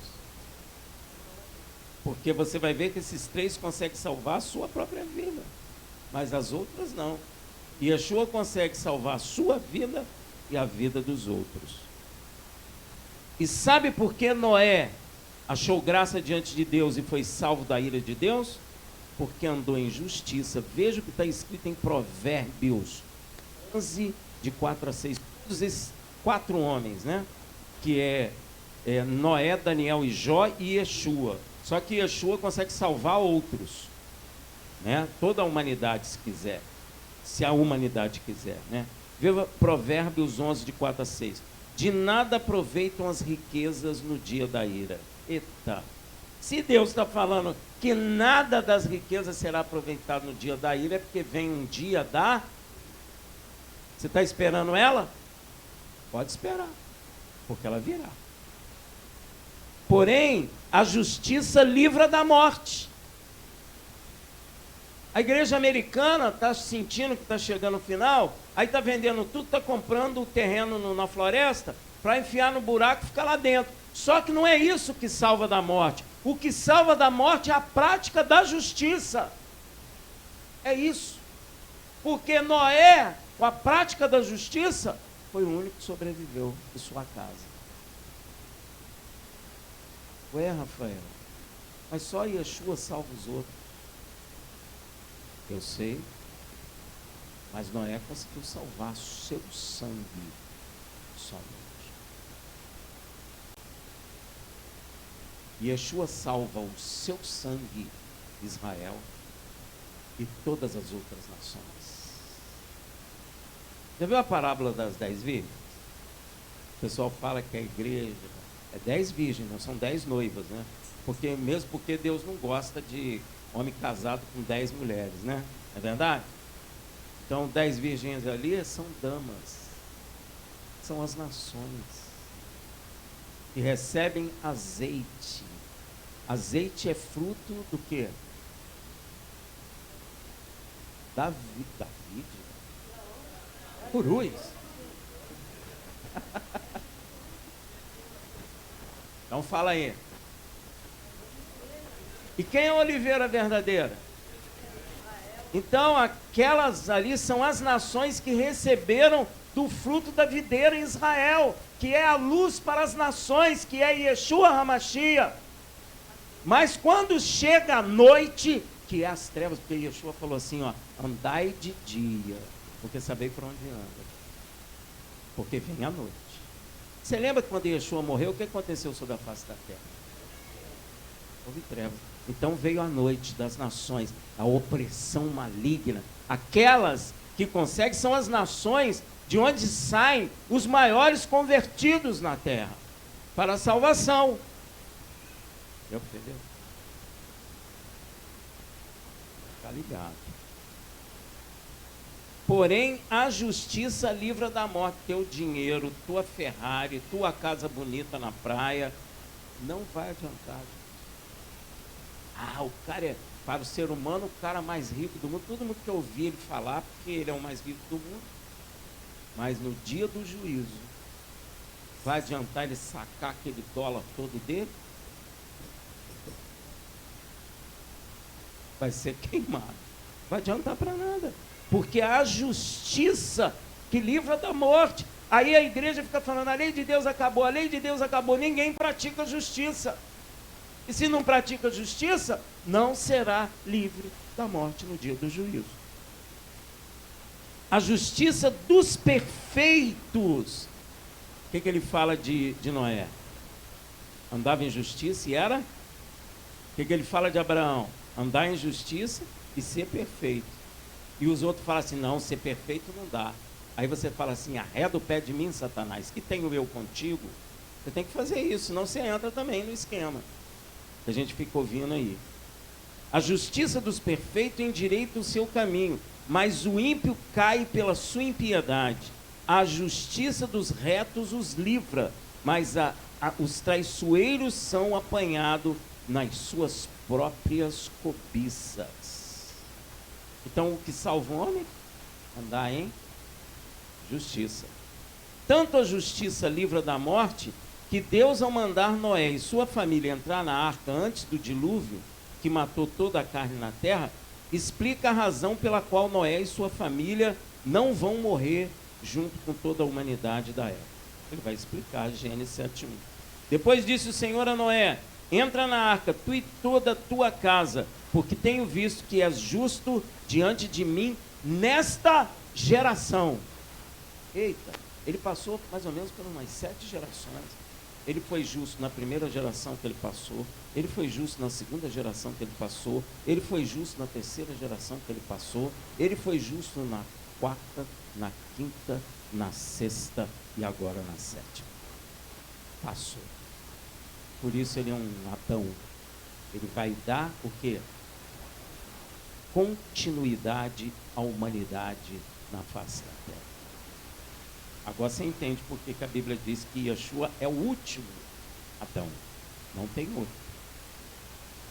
Porque você vai ver que esses 3 conseguem salvar a sua própria vida, mas as outras não. Yeshua consegue salvar a sua vida e a vida dos outros. E sabe por que Noé achou graça diante de Deus e foi salvo da ira de Deus? porque andou em justiça. Veja o que está escrito em Provérbios 11, de 4 a 6. Todos esses 4 homens, né? Que é Noé, Daniel e Jó e Yeshua. Só que Yeshua consegue salvar outros, né? Toda a humanidade, se quiser. Se a humanidade quiser, né? Veja Provérbios 11, de 4 a 6. De nada aproveitam as riquezas no dia da ira. Eita! Se Deus está falando que nada das riquezas será aproveitado no dia da ira, é porque vem um dia da... Você está esperando ela? Pode esperar, porque ela virá. Porém, a justiça livra da morte. A igreja americana está sentindo que está chegando o final, aí está vendendo tudo, está comprando o terreno na floresta para enfiar no buraco e ficar lá dentro. Só que não é isso que salva da morte. O que salva da morte é a prática da justiça. É isso. Porque Noé, com a prática da justiça, foi o único que sobreviveu em sua casa. Ué, Rafael, mas só Yeshua salva os outros. Eu sei, mas Noé conseguiu salvar seu sangue somente. Yeshua salva o seu sangue, Israel, e todas as outras nações. Já viu a parábola das 10 virgens? O pessoal fala que a igreja é 10 virgens, não são 10 noivas, né? Mesmo porque Deus não gosta de homem casado com 10 mulheres, né? É verdade? Então 10 virgens ali são damas, são as nações que recebem azeite. Azeite é fruto do quê? David. Purus. Então fala aí. E quem é a oliveira verdadeira? Então aquelas ali são as nações que receberam do fruto da videira em Israel, que é a luz para as nações, que é Yeshua HaMashiach. Mas quando chega a noite, que é as trevas, porque Yeshua falou assim, ó, andai de dia, porque sabei por onde anda, porque vem a noite. Você lembra que quando Yeshua morreu, o que aconteceu sobre a face da terra? Houve trevas. Então veio a noite das nações, a opressão maligna. Aquelas que conseguem são as nações de onde saem os maiores convertidos na terra para a salvação. Entendeu? Está ligado. Porém, a justiça livra da morte. Teu dinheiro, tua Ferrari, tua casa bonita na praia, não vai adiantar. O cara é, para o ser humano, o cara mais rico do mundo. Todo mundo quer ouvir ele falar, porque ele é o mais rico do mundo. Mas no dia do juízo, vai adiantar ele sacar aquele dólar todo dele? Vai ser queimado. Não vai adiantar para nada. Porque a justiça que livra da morte. Aí a igreja fica falando, a lei de Deus acabou, a lei de Deus acabou. Ninguém pratica justiça. E se não pratica justiça, não será livre da morte no dia do juízo. A justiça dos perfeitos. O que ele fala de Noé? Andava em justiça e era? O que ele fala de Abraão? Andar em justiça e ser perfeito. E os outros falam assim, não, ser perfeito não dá. Aí você fala assim, arreda o pé de mim, Satanás, que tenho eu contigo. Você tem que fazer isso, senão você entra também no esquema que a gente fica ouvindo aí. A justiça dos perfeitos endireita o seu caminho, mas o ímpio cai pela sua impiedade. A justiça dos retos os livra, mas os traiçoeiros são apanhados nas suas próprias cobiças. Então, o que salva o homem? Andar em justiça. Tanto a justiça livra da morte, que Deus, ao mandar Noé e sua família entrar na arca antes do dilúvio, que matou toda a carne na terra, explica a razão pela qual Noé e sua família não vão morrer junto com toda a humanidade da época. Ele vai explicar, Gênesis 7:1. Depois disse o Senhor a Noé, entra na arca, tu e toda a tua casa, porque tenho visto que és justo diante de mim nesta geração. Eita, ele passou mais ou menos por umas 7 gerações. Ele foi justo na primeira geração que ele passou, ele foi justo na segunda geração que ele passou, ele foi justo na terceira geração que ele passou, ele foi justo na quarta, na quinta, na sexta e agora na sétima. Passou. Por isso ele é um Adão. Ele vai dar o quê? Continuidade à humanidade na face da terra. Agora você entende por que a Bíblia diz que Yeshua é o último Adão. Não tem outro.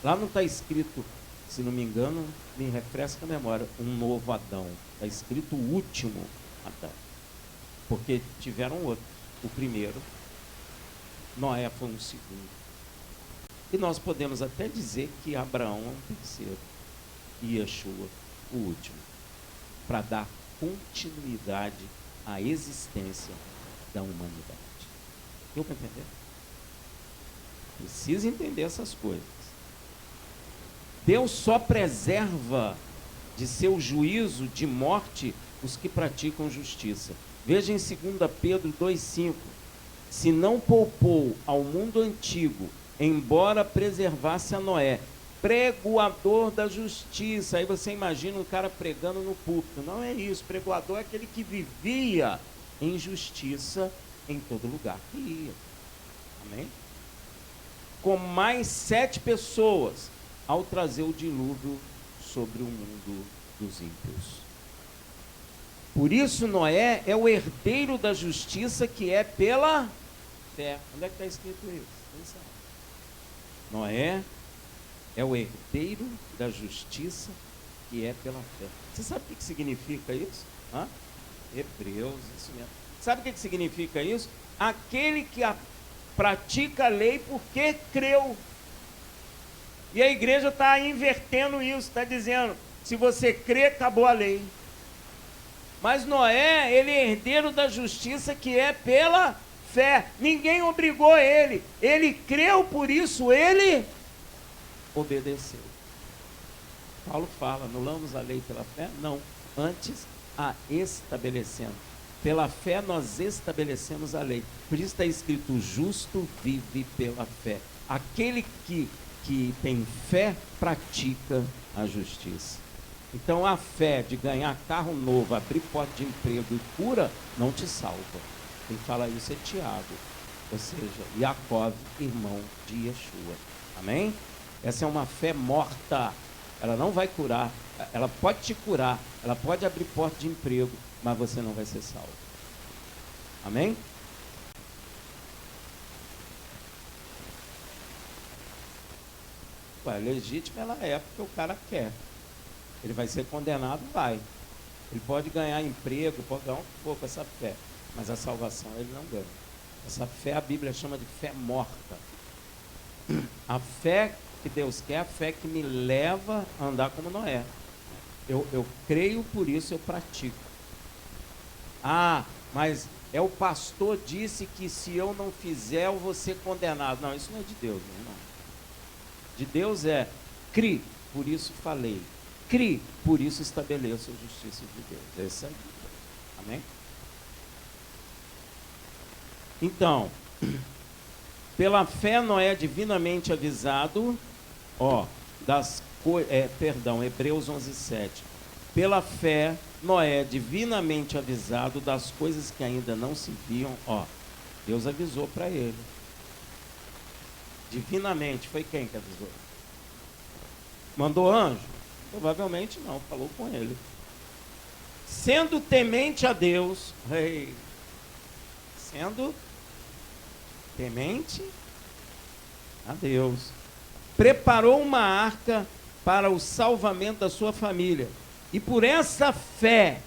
Lá não está escrito, se não me engano, me refresca a memória, um novo Adão. Está escrito o último Adão. Porque tiveram outros. O primeiro, Noé foi um segundo. E nós podemos até dizer que Abraão é um terceiro. E Yeshua, o último. Para dar continuidade à existência da humanidade. Deu para entender? Precisa entender essas coisas. Deus só preserva de seu juízo de morte os que praticam justiça. Veja em 2 Pedro 2,5. Se não poupou ao mundo antigo, embora preservasse a Noé, pregoador da justiça. Aí você imagina um cara pregando no púlpito. Não é isso. Pregoador é aquele que vivia em justiça em todo lugar que ia. Amém? Com mais 7 pessoas, ao trazer o dilúvio sobre o mundo dos ímpios. Por isso Noé é o herdeiro da justiça que é pela fé. Onde é que está escrito isso? Noé é o herdeiro da justiça que é pela fé. Você sabe o que significa isso? Hebreus, isso mesmo. Sabe o que significa isso? Aquele que pratica a lei porque creu. E a igreja está invertendo isso, está dizendo, se você crê, acabou a lei. Mas Noé, ele é herdeiro da justiça que é pela fé. Ninguém obrigou ele. Ele creu, por isso ele obedeceu. Paulo fala, anulamos a lei pela fé? Não. Antes, a estabelecendo. Pela fé nós estabelecemos a lei. Por isso está escrito, o justo vive pela fé. Aquele que tem fé, pratica a justiça. Então a fé de ganhar carro novo, abrir porta de emprego e cura, não te salva. Quem fala isso é Tiago, ou seja, Jacó, irmão de Yeshua. Amém? Essa é uma fé morta. Ela não vai curar, ela pode te curar, ela pode abrir porta de emprego, mas você não vai ser salvo. Amém? Ué, legítimo ela é porque o cara quer. Ele vai ser condenado? Vai. Ele pode ganhar emprego, pode ganhar um pouco com essa fé, mas a salvação ele não ganha. Essa fé a Bíblia chama de fé morta. A fé que Deus quer, a fé que me leva a andar como Noé. Eu creio, por isso eu pratico. Mas o pastor disse que se eu não fizer, eu vou ser condenado. Não, isso não é de Deus, meu irmão. De Deus é, crie, por isso falei. Crie, por isso estabeleço a justiça de Deus. Essa é a Bíblia. Amém? Então, pela fé Noé é divinamente avisado, Hebreus 11:7. Pela fé Noé é divinamente avisado das coisas que ainda não se viam, Deus avisou para ele. Divinamente, foi quem que avisou? Mandou anjo? Provavelmente não, falou com ele. Sendo temente a Deus, sendo temente a Deus, preparou uma arca para o salvamento da sua família. E por essa fé,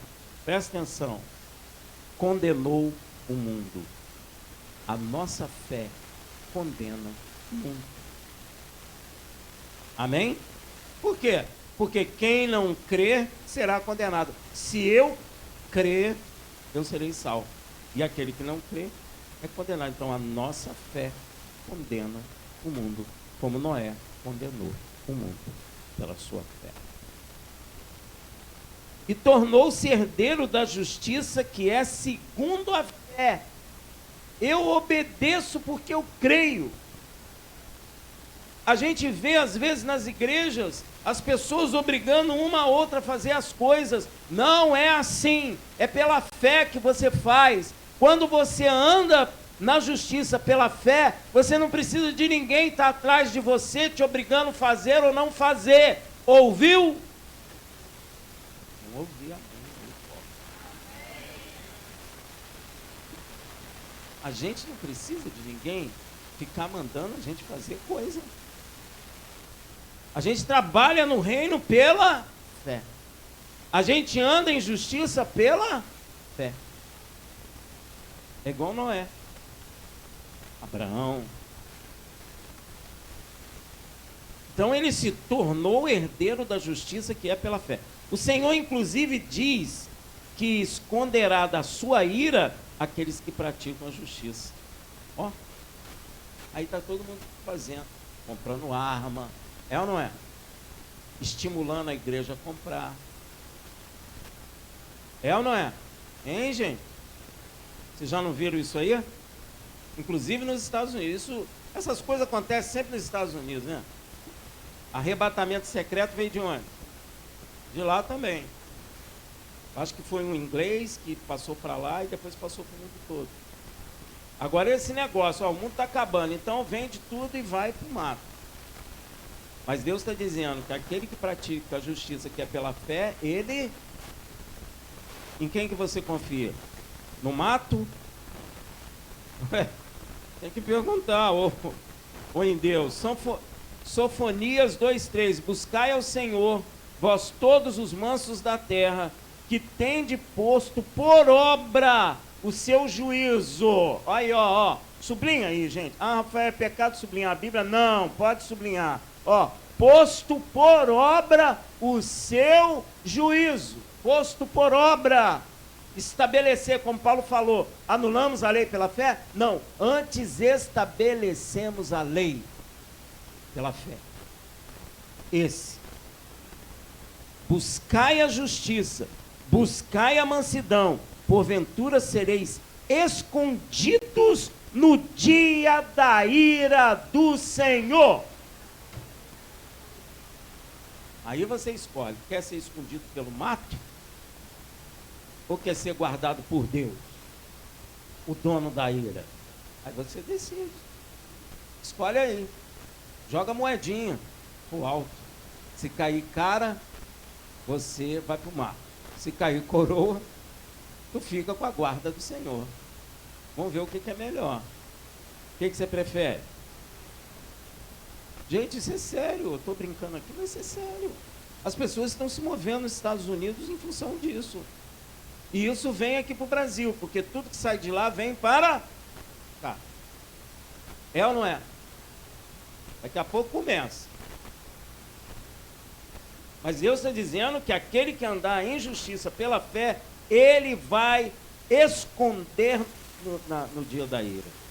presta atenção, condenou o mundo. A nossa fé condena o mundo. Amém? Por quê? Porque quem não crê será condenado. Se eu crer, eu serei salvo. E aquele que não crê é condenado. Então a nossa fé condena o mundo. como Noé condenou o mundo pela sua fé. E tornou-se herdeiro da justiça que é segundo a fé. Eu obedeço porque eu creio. A gente vê às vezes nas igrejas as pessoas obrigando uma a outra a fazer as coisas. Não é assim. É pela fé que você faz. Quando você anda na justiça pela fé, você não precisa de ninguém estar atrás de você te obrigando a fazer ou não fazer. Ouviu? Não ouvi, amém. A gente não precisa de ninguém ficar mandando a gente fazer coisa. A gente trabalha no reino pela fé. A gente anda em justiça pela fé. É igual Noé, Abraão. Então ele se tornou herdeiro da justiça que é pela fé. O Senhor inclusive diz que esconderá da sua ira aqueles que praticam a justiça. Ó, aí está todo mundo fazendo, comprando arma, é ou não é? Estimulando a igreja a comprar. É ou não é? Hein, gente? Vocês já não viram isso aí? Inclusive nos Estados Unidos. Essas coisas acontecem sempre nos Estados Unidos, né? Arrebatamento secreto veio de onde? De lá também. Acho que foi um inglês que passou para lá e depois passou para o mundo todo. Agora esse negócio, ó, o mundo está acabando, então vende tudo e vai para o mato. Mas Deus está dizendo que aquele que pratica a justiça que é pela fé, ele... Em quem que você confia? No mato? Tem que perguntar, ou em Deus. Sofonias 2:3. Buscai ao Senhor, vós todos os mansos da terra, que tende posto por obra o seu juízo. Aí, ó. Sublinha aí, gente. Ah, Rafael, é pecado sublinhar a Bíblia? Não, pode sublinhar. Ó, posto por obra o seu juízo. Posto por obra. Estabelecer, como Paulo falou, anulamos a lei pela fé? Não, antes estabelecemos a lei pela fé. Esse. Buscai a justiça, buscai a mansidão, porventura sereis escondidos no dia da ira do Senhor. Aí você escolhe, quer ser escondido pelo mato? Ou quer ser guardado por Deus, o dono da ira? Aí você decide. Escolhe aí. Joga moedinha pro alto. Se cair cara, você vai pro mar. Se cair coroa, tu fica com a guarda do Senhor. Vamos ver o que é melhor. O que você prefere? Gente, isso é sério. Eu estou brincando aqui, mas isso é sério. As pessoas estão se movendo nos Estados Unidos em função disso. E isso vem aqui para o Brasil, porque tudo que sai de lá vem para cá. É ou não é? Daqui a pouco começa. Mas Deus está dizendo que aquele que andar em justiça pela fé, ele vai esconder no dia da ira.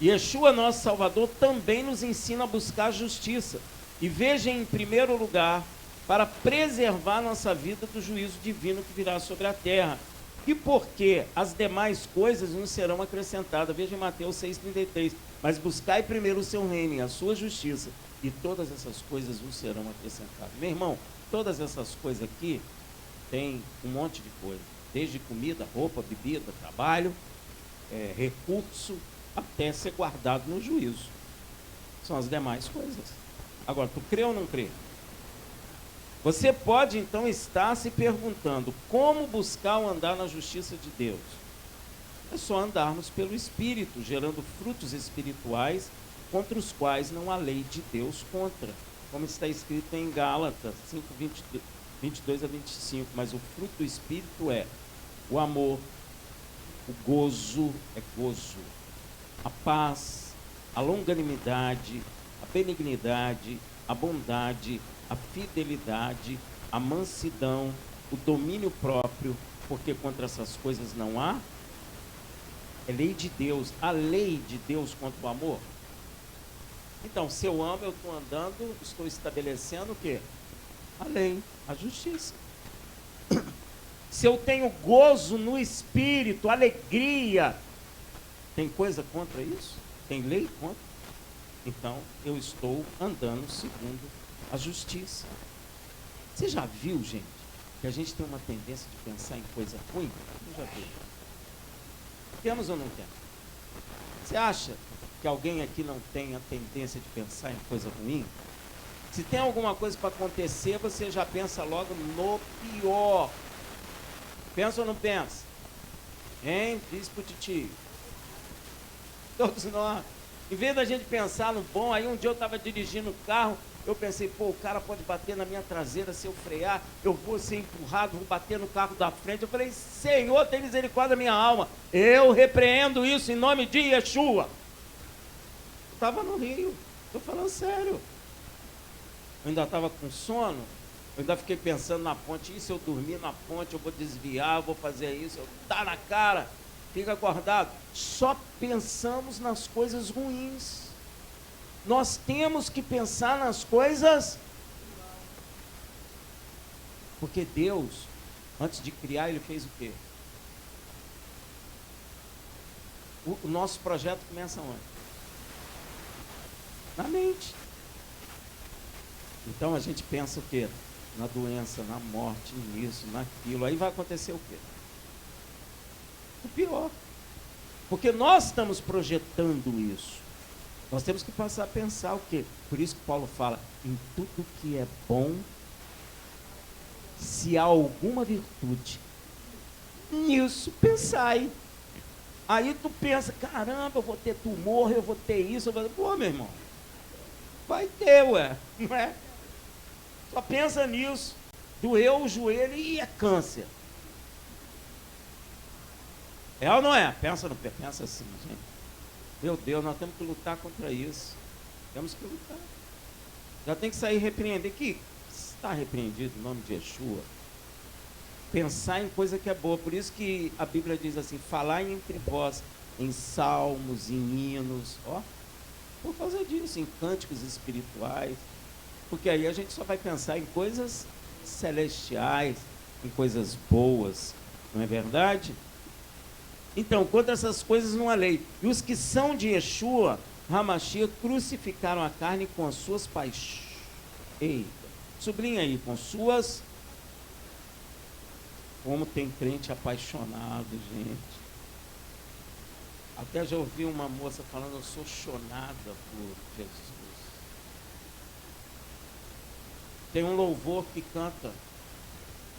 Yeshua, nosso Salvador, também nos ensina a buscar a justiça. E veja em primeiro lugar, para preservar nossa vida do juízo divino que virá sobre a terra. E porque as demais coisas nos serão acrescentadas. Veja em Mateus 6,33. Mas buscai primeiro o seu reino e a sua justiça, e todas essas coisas nos serão acrescentadas. Meu irmão, todas essas coisas aqui tem um monte de coisa. Desde comida, roupa, bebida, trabalho, recurso, até ser guardado no juízo. São as demais coisas. Agora, tu crê ou não crê? Você pode então estar se perguntando como buscar o andar na justiça de Deus. É só andarmos pelo Espírito, gerando frutos espirituais contra os quais não há lei de Deus contra. Como está escrito em Gálatas 5, 22 a 25. Mas o fruto do Espírito é o amor, o gozo, a paz, a longanimidade, a benignidade, a bondade, a fidelidade, a mansidão, o domínio próprio, porque contra essas coisas não há. É lei de Deus. A lei de Deus contra o amor? Então, se eu amo, eu estou andando, estou estabelecendo o quê? A lei, a justiça. Se eu tenho gozo no espírito, alegria, tem coisa contra isso? Tem lei contra? Então, eu estou andando segundo a justiça. Você já viu, gente, que a gente tem uma tendência de pensar em coisa ruim? Não já viu? Temos ou não temos? Você acha que alguém aqui não tem a tendência de pensar em coisa ruim? Se tem alguma coisa para acontecer, você já pensa logo no pior. Pensa ou não pensa? Hein? Diz pro titio. Todos nós. Em vez da gente pensar no bom, aí um dia eu estava dirigindo o carro, eu pensei, pô, o cara pode bater na minha traseira, se eu frear, eu vou ser empurrado, vou bater no carro da frente. Eu falei, Senhor, tem misericórdia da minha alma. Eu repreendo isso em nome de Yeshua. Eu estava no Rio, estou falando sério. Eu ainda estava com sono, eu ainda fiquei pensando na ponte, e se eu dormir na ponte, eu vou desviar, eu vou fazer isso, eu dar na cara. Fica acordado. Só pensamos nas coisas ruins. Nós temos que pensar nas coisas. Porque Deus, antes de criar, Ele fez o quê? O nosso projeto começa onde? Na mente. Então a gente pensa o quê? Na doença, na morte, nisso, naquilo. Aí vai acontecer o quê? O pior. Porque nós estamos projetando isso. Nós temos que passar a pensar o quê? Por isso que Paulo fala, em tudo que é bom, se há alguma virtude, nisso pensai. Aí tu pensa, caramba, eu vou ter tumor, eu vou ter isso, eu vou ter... Pô, meu irmão, vai ter, ué, não é? Só pensa nisso. Doeu o joelho e é câncer. É ou não é? Pensa assim, gente. Meu Deus, nós temos que lutar contra isso. Temos que lutar. Já tem que sair repreender. Que está repreendido em nome de Yeshua. Pensar em coisa que é boa. Por isso que a Bíblia diz assim, falar entre vós em salmos, em hinos, ó. Por causa disso, em cânticos espirituais. Porque aí a gente só vai pensar em coisas celestiais, em coisas boas. Não é verdade? Então, contra essas coisas não há lei. E os que são de Yeshua, Hamashia, crucificaram a carne com as suas paixões. Eita, sublinha aí, com suas... Como tem crente apaixonado, gente. Até já ouvi uma moça falando, eu sou chonada por Jesus. Tem um louvor que canta,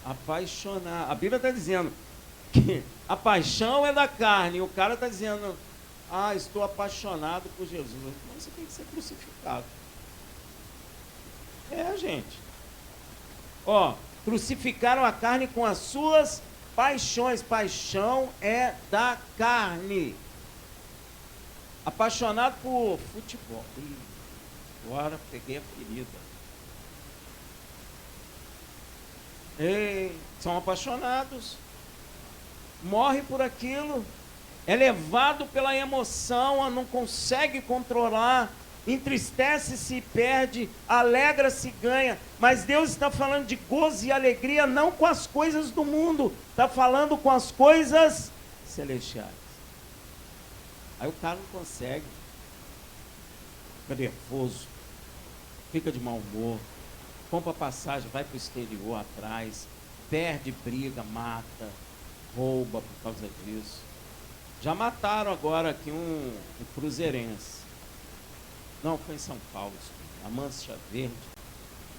apaixonado. A Bíblia está dizendo que a paixão é da carne, e o cara está dizendo, estou apaixonado por Jesus. Então você tem que ser crucificado. Gente. Crucificaram a carne com as suas paixões. Paixão é da carne. Apaixonado por futebol. Agora peguei a ferida. São apaixonados. Morre por aquilo, é levado pela emoção, não consegue controlar, entristece-se e perde, alegra-se e ganha. Mas Deus está falando de gozo e alegria não com as coisas do mundo, está falando com as coisas celestiais. Aí o cara não consegue, fica nervoso, fica de mau humor, compra passagem, vai para o exterior atrás, perde, briga, mata, rouba por causa disso. Já mataram agora aqui um cruzeirense. Não, foi em São Paulo. A mancha verde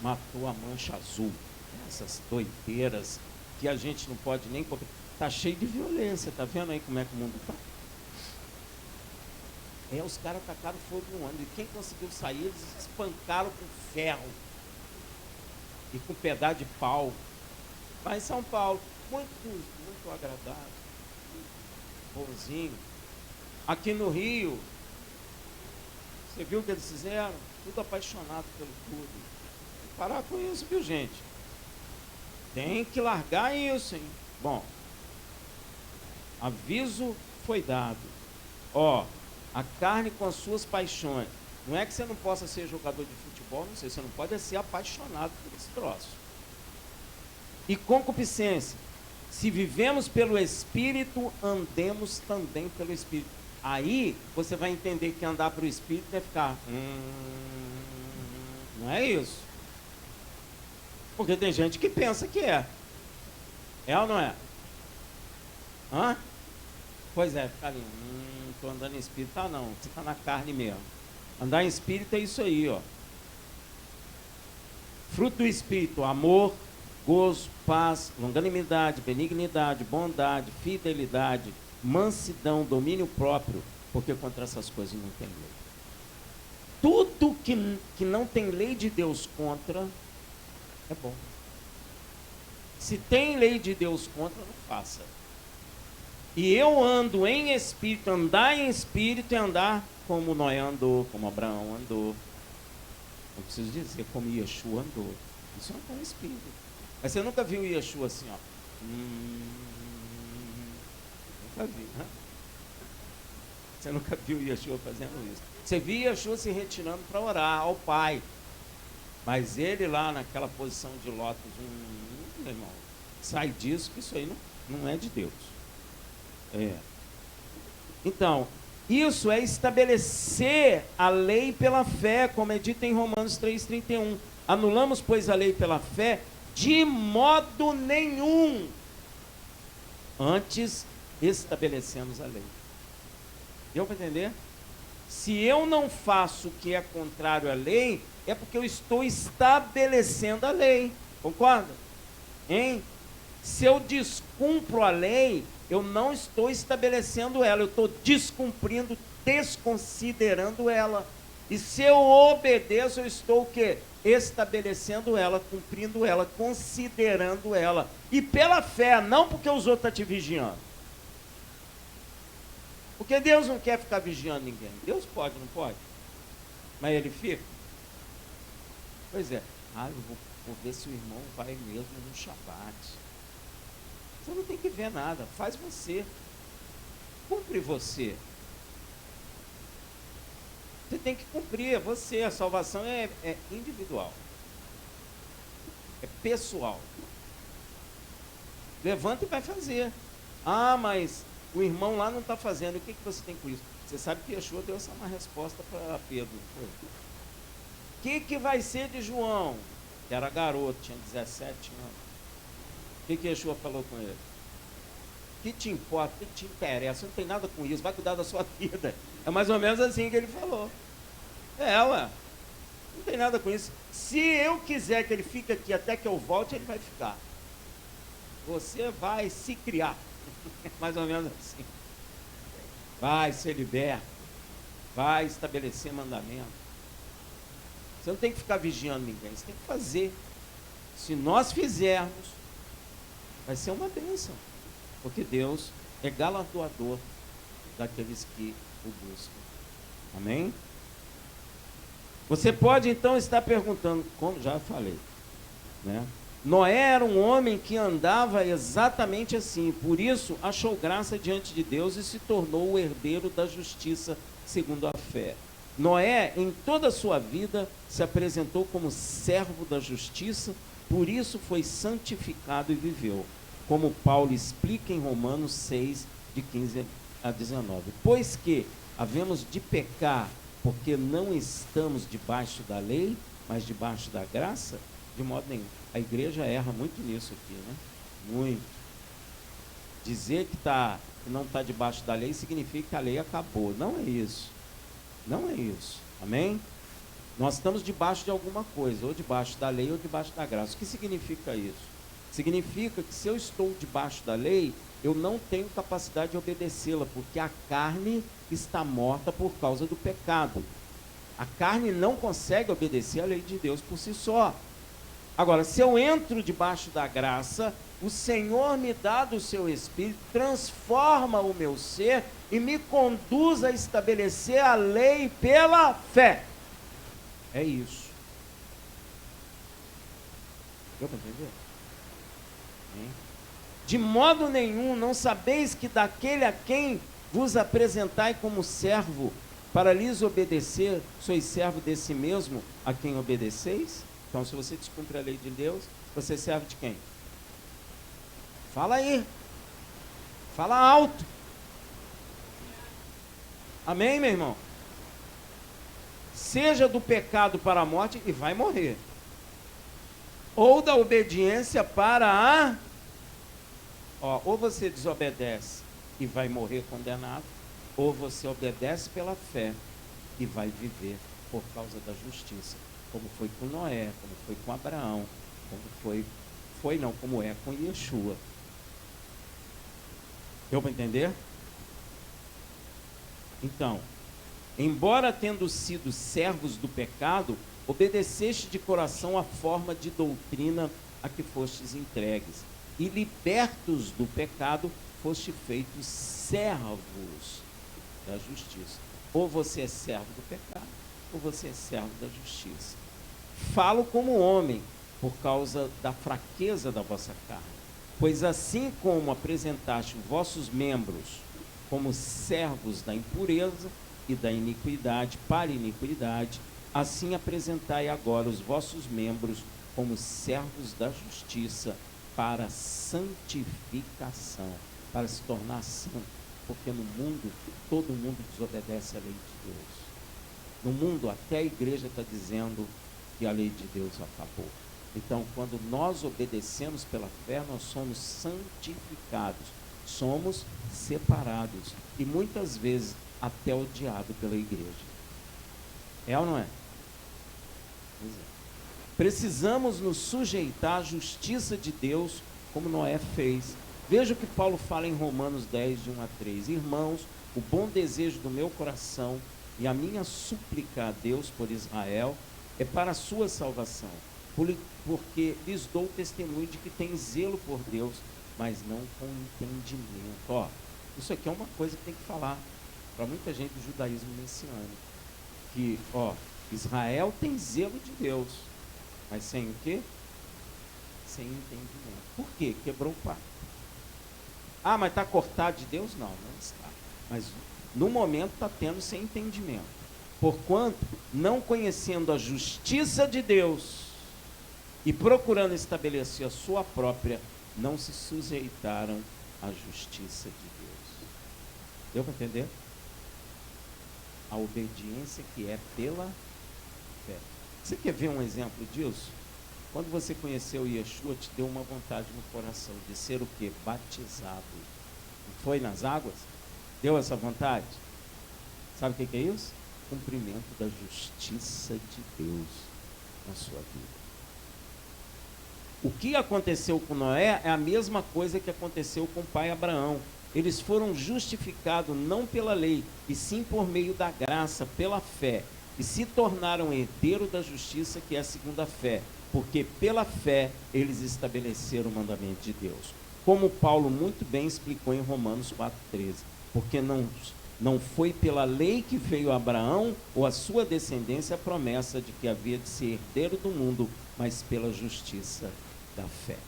matou a mancha azul. Essas doideiras que a gente não pode nem... Tá cheio de violência, tá vendo aí como é que o mundo tá? Os caras tacaram fogo no ônibus. E quem conseguiu sair, eles espancaram com ferro. E com pedaço de pau. Mas em São Paulo, muito agradável, bonzinho. Aqui no Rio, você viu o que eles fizeram? Tudo apaixonado pelo clube. Tem que parar com isso, viu, gente? Tem que largar isso, hein? Bom, aviso foi dado. A carne com as suas paixões. Não é que você não possa ser jogador de futebol, não sei, você não pode ser apaixonado por esse troço. E concupiscência. Se vivemos pelo Espírito, andemos também pelo Espírito. Aí você vai entender que andar pelo Espírito é ficar. Não é isso. Porque tem gente que pensa que é. É ou não é? Hã? Pois é, fica ali. Estou andando em Espírito. Ah, não, você está na carne mesmo. Andar em Espírito é isso aí, ó. Fruto do Espírito: amor, gozo, paz, longanimidade, benignidade, bondade, fidelidade, mansidão, domínio próprio, porque contra essas coisas não tem lei. Tudo que não tem lei de Deus contra, é bom. Se tem lei de Deus contra, não faça. E eu ando em Espírito, andar em Espírito é andar como Noé andou, como Abraão andou. Não preciso dizer como Yeshua andou. Isso é andar em Espírito. Mas você nunca viu Yeshua assim, ó. Nunca vi, né? Você nunca viu Yeshua fazendo isso. Você viu Yeshua se retirando para orar ao Pai. Mas ele lá naquela posição de lótus, meu irmão, sai disso, que isso aí não é de Deus. É. Então, isso é estabelecer a lei pela fé, como é dito em Romanos 3,31. Anulamos, pois, a lei pela fé? De modo nenhum. Antes, estabelecemos a lei. Deu para entender? Se eu não faço o que é contrário à lei, é porque eu estou estabelecendo a lei. Concorda? Hein? Se eu descumpro a lei, eu não estou estabelecendo ela, eu estou descumprindo, desconsiderando ela. E se eu obedeço, eu estou o quê? Estabelecendo ela, cumprindo ela, considerando ela. E pela fé, não porque os outros estão te vigiando. Porque Deus não quer ficar vigiando ninguém. Deus pode, não pode? Mas ele fica? Pois é. Eu vou ver se o irmão vai mesmo no Shabat. Você não tem que ver nada. Faz você. Cumpre você. Você tem que cumprir, é você. A salvação é individual. É pessoal. Levanta e vai fazer. Mas o irmão lá não está fazendo. O que você tem com isso? Você sabe que Yeshua deu essa uma resposta para Pedro. O que vai ser de João? Que era garoto, tinha 17 anos. O que Yeshua falou com ele? O que te importa? O que te interessa? Não tem nada com isso, vai cuidar da sua vida. É mais ou menos assim que ele falou. Ué. Não tem nada com isso. Se eu quiser que ele fique aqui até que eu volte, ele vai ficar. Você vai se criar. Mais ou menos assim. Vai ser liberto. Vai estabelecer mandamento. Você não tem que ficar vigiando ninguém. Você tem que fazer. Se nós fizermos, vai ser uma bênção. Porque Deus é galardoador daqueles que o buscam. Amém? Você pode então estar perguntando, como já falei, né? Noé era um homem que andava exatamente assim, por isso achou graça diante de Deus e se tornou o herdeiro da justiça segundo a fé. Noé, em toda a sua vida, se apresentou como servo da justiça, por isso foi santificado e viveu, como Paulo explica em Romanos 6, de 15 a 19. Pois que havemos de pecar porque não estamos debaixo da lei, mas debaixo da graça, de modo nenhum. A igreja erra muito nisso aqui, né? Muito. Dizer que não está debaixo da lei significa que a lei acabou. Não é isso. Não é isso. Amém? Nós estamos debaixo de alguma coisa, ou debaixo da lei ou debaixo da graça. O que significa isso? Significa que se eu estou debaixo da lei, eu não tenho capacidade de obedecê-la, porque a carne está morta por causa do pecado. A carne não consegue obedecer a lei de Deus por si só. Agora, se eu entro debaixo da graça, o Senhor me dá do seu Espírito, transforma o meu ser e me conduz a estabelecer a lei pela fé. É isso. Deu para entender? De modo nenhum, não sabeis que daquele a quem vos apresentai como servo, Para lhes obedecer, sois servo de si mesmo a quem obedeceis? Então, se você descumpre a lei de Deus, você serve de quem? Fala aí. Fala alto. Amém, meu irmão? Seja do pecado para a morte e vai morrer. Ou da obediência para a... ou você desobedece e vai morrer condenado, ou você obedece pela fé e vai viver por causa da justiça, como foi com Noé, como foi com Abraão, como é com Yeshua. Deu para entender? Então, embora tendo sido servos do pecado, obedeceste de coração a forma de doutrina a que fostes entregues, e libertos do pecado, foste feitos servos da justiça. Ou você é servo do pecado, ou você é servo da justiça. Falo como homem, por causa da fraqueza da vossa carne. Pois assim como apresentaste vossos membros como servos da impureza e da iniquidade para iniquidade, assim apresentai agora os vossos membros como servos da justiça para santificação, para se tornar santo, porque no mundo, todo mundo desobedece à lei de Deus. No mundo, até a igreja está dizendo que a lei de Deus acabou. Então, quando nós obedecemos pela fé, nós somos santificados, somos separados e muitas vezes até odiado pela igreja. É ou não é? Pois é. Precisamos nos sujeitar à justiça de Deus, como Noé fez. Veja o que Paulo fala em Romanos 10, de 1 a 3. Irmãos, o bom desejo do meu coração e a minha súplica a Deus por Israel é para a sua salvação, porque lhes dou testemunho de que tem zelo por Deus, mas não com entendimento. Isso aqui é uma coisa que tem que falar para muita gente do judaísmo messiânico, que Israel tem zelo de Deus, mas sem o quê? Sem entendimento. Por quê? Quebrou o pacto. Mas está cortado de Deus? Não está. Mas no momento está tendo sem entendimento. Porquanto, não conhecendo a justiça de Deus e procurando estabelecer a sua própria, não se sujeitaram à justiça de Deus. Deu para entender? A obediência que é pela fé. Você quer ver um exemplo disso? Quando você conheceu Yeshua, te deu uma vontade no coração de ser o quê? Batizado. Não foi nas águas? Deu essa vontade? Sabe o que é isso? Cumprimento da justiça de Deus na sua vida. O que aconteceu com Noé é a mesma coisa que aconteceu com o pai Abraão. Eles foram justificados não pela lei, e sim por meio da graça, pela fé, e se tornaram herdeiros da justiça, que é a segunda fé, porque pela fé eles estabeleceram o mandamento de Deus. Como Paulo muito bem explicou em Romanos 4,13, porque não foi pela lei que veio a Abraão ou a sua descendência a promessa de que havia de ser herdeiro do mundo, mas pela justiça da fé.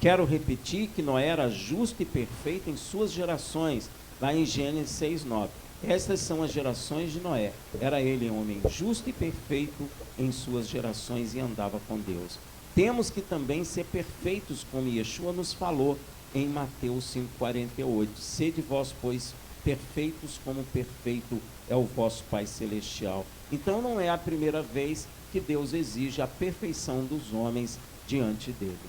Quero repetir que Noé era justo e perfeito em suas gerações, lá em Gênesis 6:9. Estas são as gerações de Noé. Era ele homem justo e perfeito em suas gerações e andava com Deus. Temos que também ser perfeitos, como Yeshua nos falou em Mateus 5,48. Sede vós, pois, perfeitos como perfeito é o vosso Pai Celestial. Então não é a primeira vez que Deus exige a perfeição dos homens diante dele.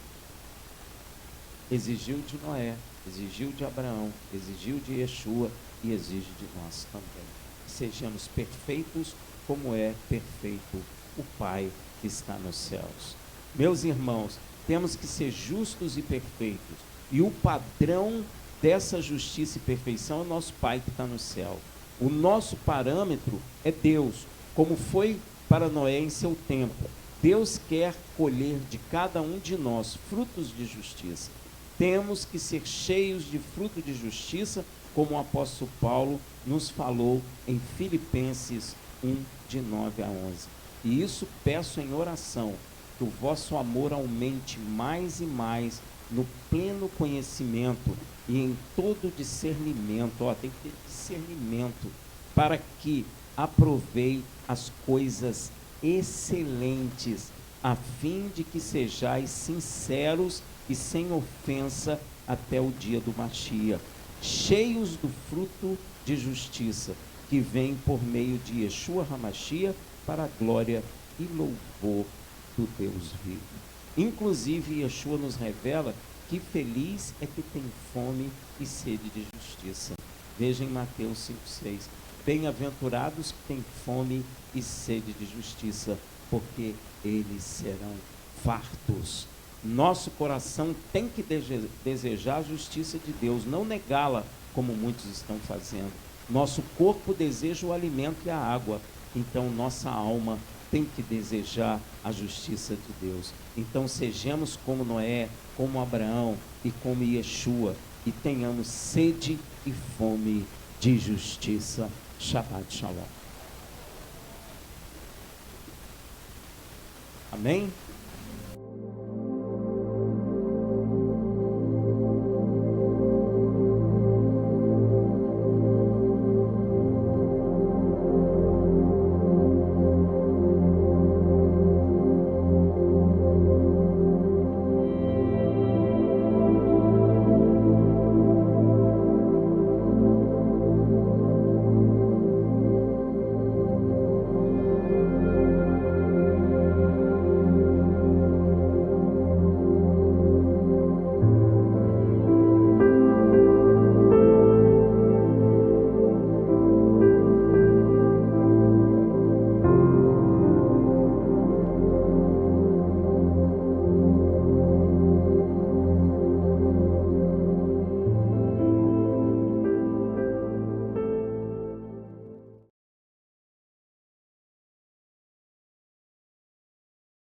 Exigiu de Noé, exigiu de Abraão, exigiu de Yeshua e exige de nós também. Sejamos perfeitos como é perfeito o Pai que está nos céus. Meus irmãos, temos que ser justos e perfeitos. E o padrão dessa justiça e perfeição é o nosso Pai que está no céu. O nosso parâmetro é Deus, como foi para Noé em seu tempo. Deus quer colher de cada um de nós frutos de justiça. Temos que ser cheios de fruto de justiça, como o apóstolo Paulo nos falou em Filipenses 1, de 9 a 11. E isso peço em oração, que o vosso amor aumente mais e mais no pleno conhecimento e em todo discernimento. Tem que ter discernimento, para que aprovei as coisas excelentes, a fim de que sejais sinceros e sem ofensa até o dia do Mashiach, cheios do fruto de justiça, que vem por meio de Yeshua HaMashiach para a glória e louvor do Deus vivo. Inclusive, Yeshua nos revela que feliz é que tem fome e sede de justiça. Veja em Mateus 5,6. Bem-aventurados que têm fome e sede de justiça, porque eles serão fartos. Nosso coração tem que desejar a justiça de Deus, não negá-la, como muitos estão fazendo. Nosso corpo deseja o alimento e a água, então nossa alma tem que desejar a justiça de Deus. Então sejamos como Noé, como Abraão e como Yeshua, e tenhamos sede e fome de justiça. Shabbat Shalom. Amém?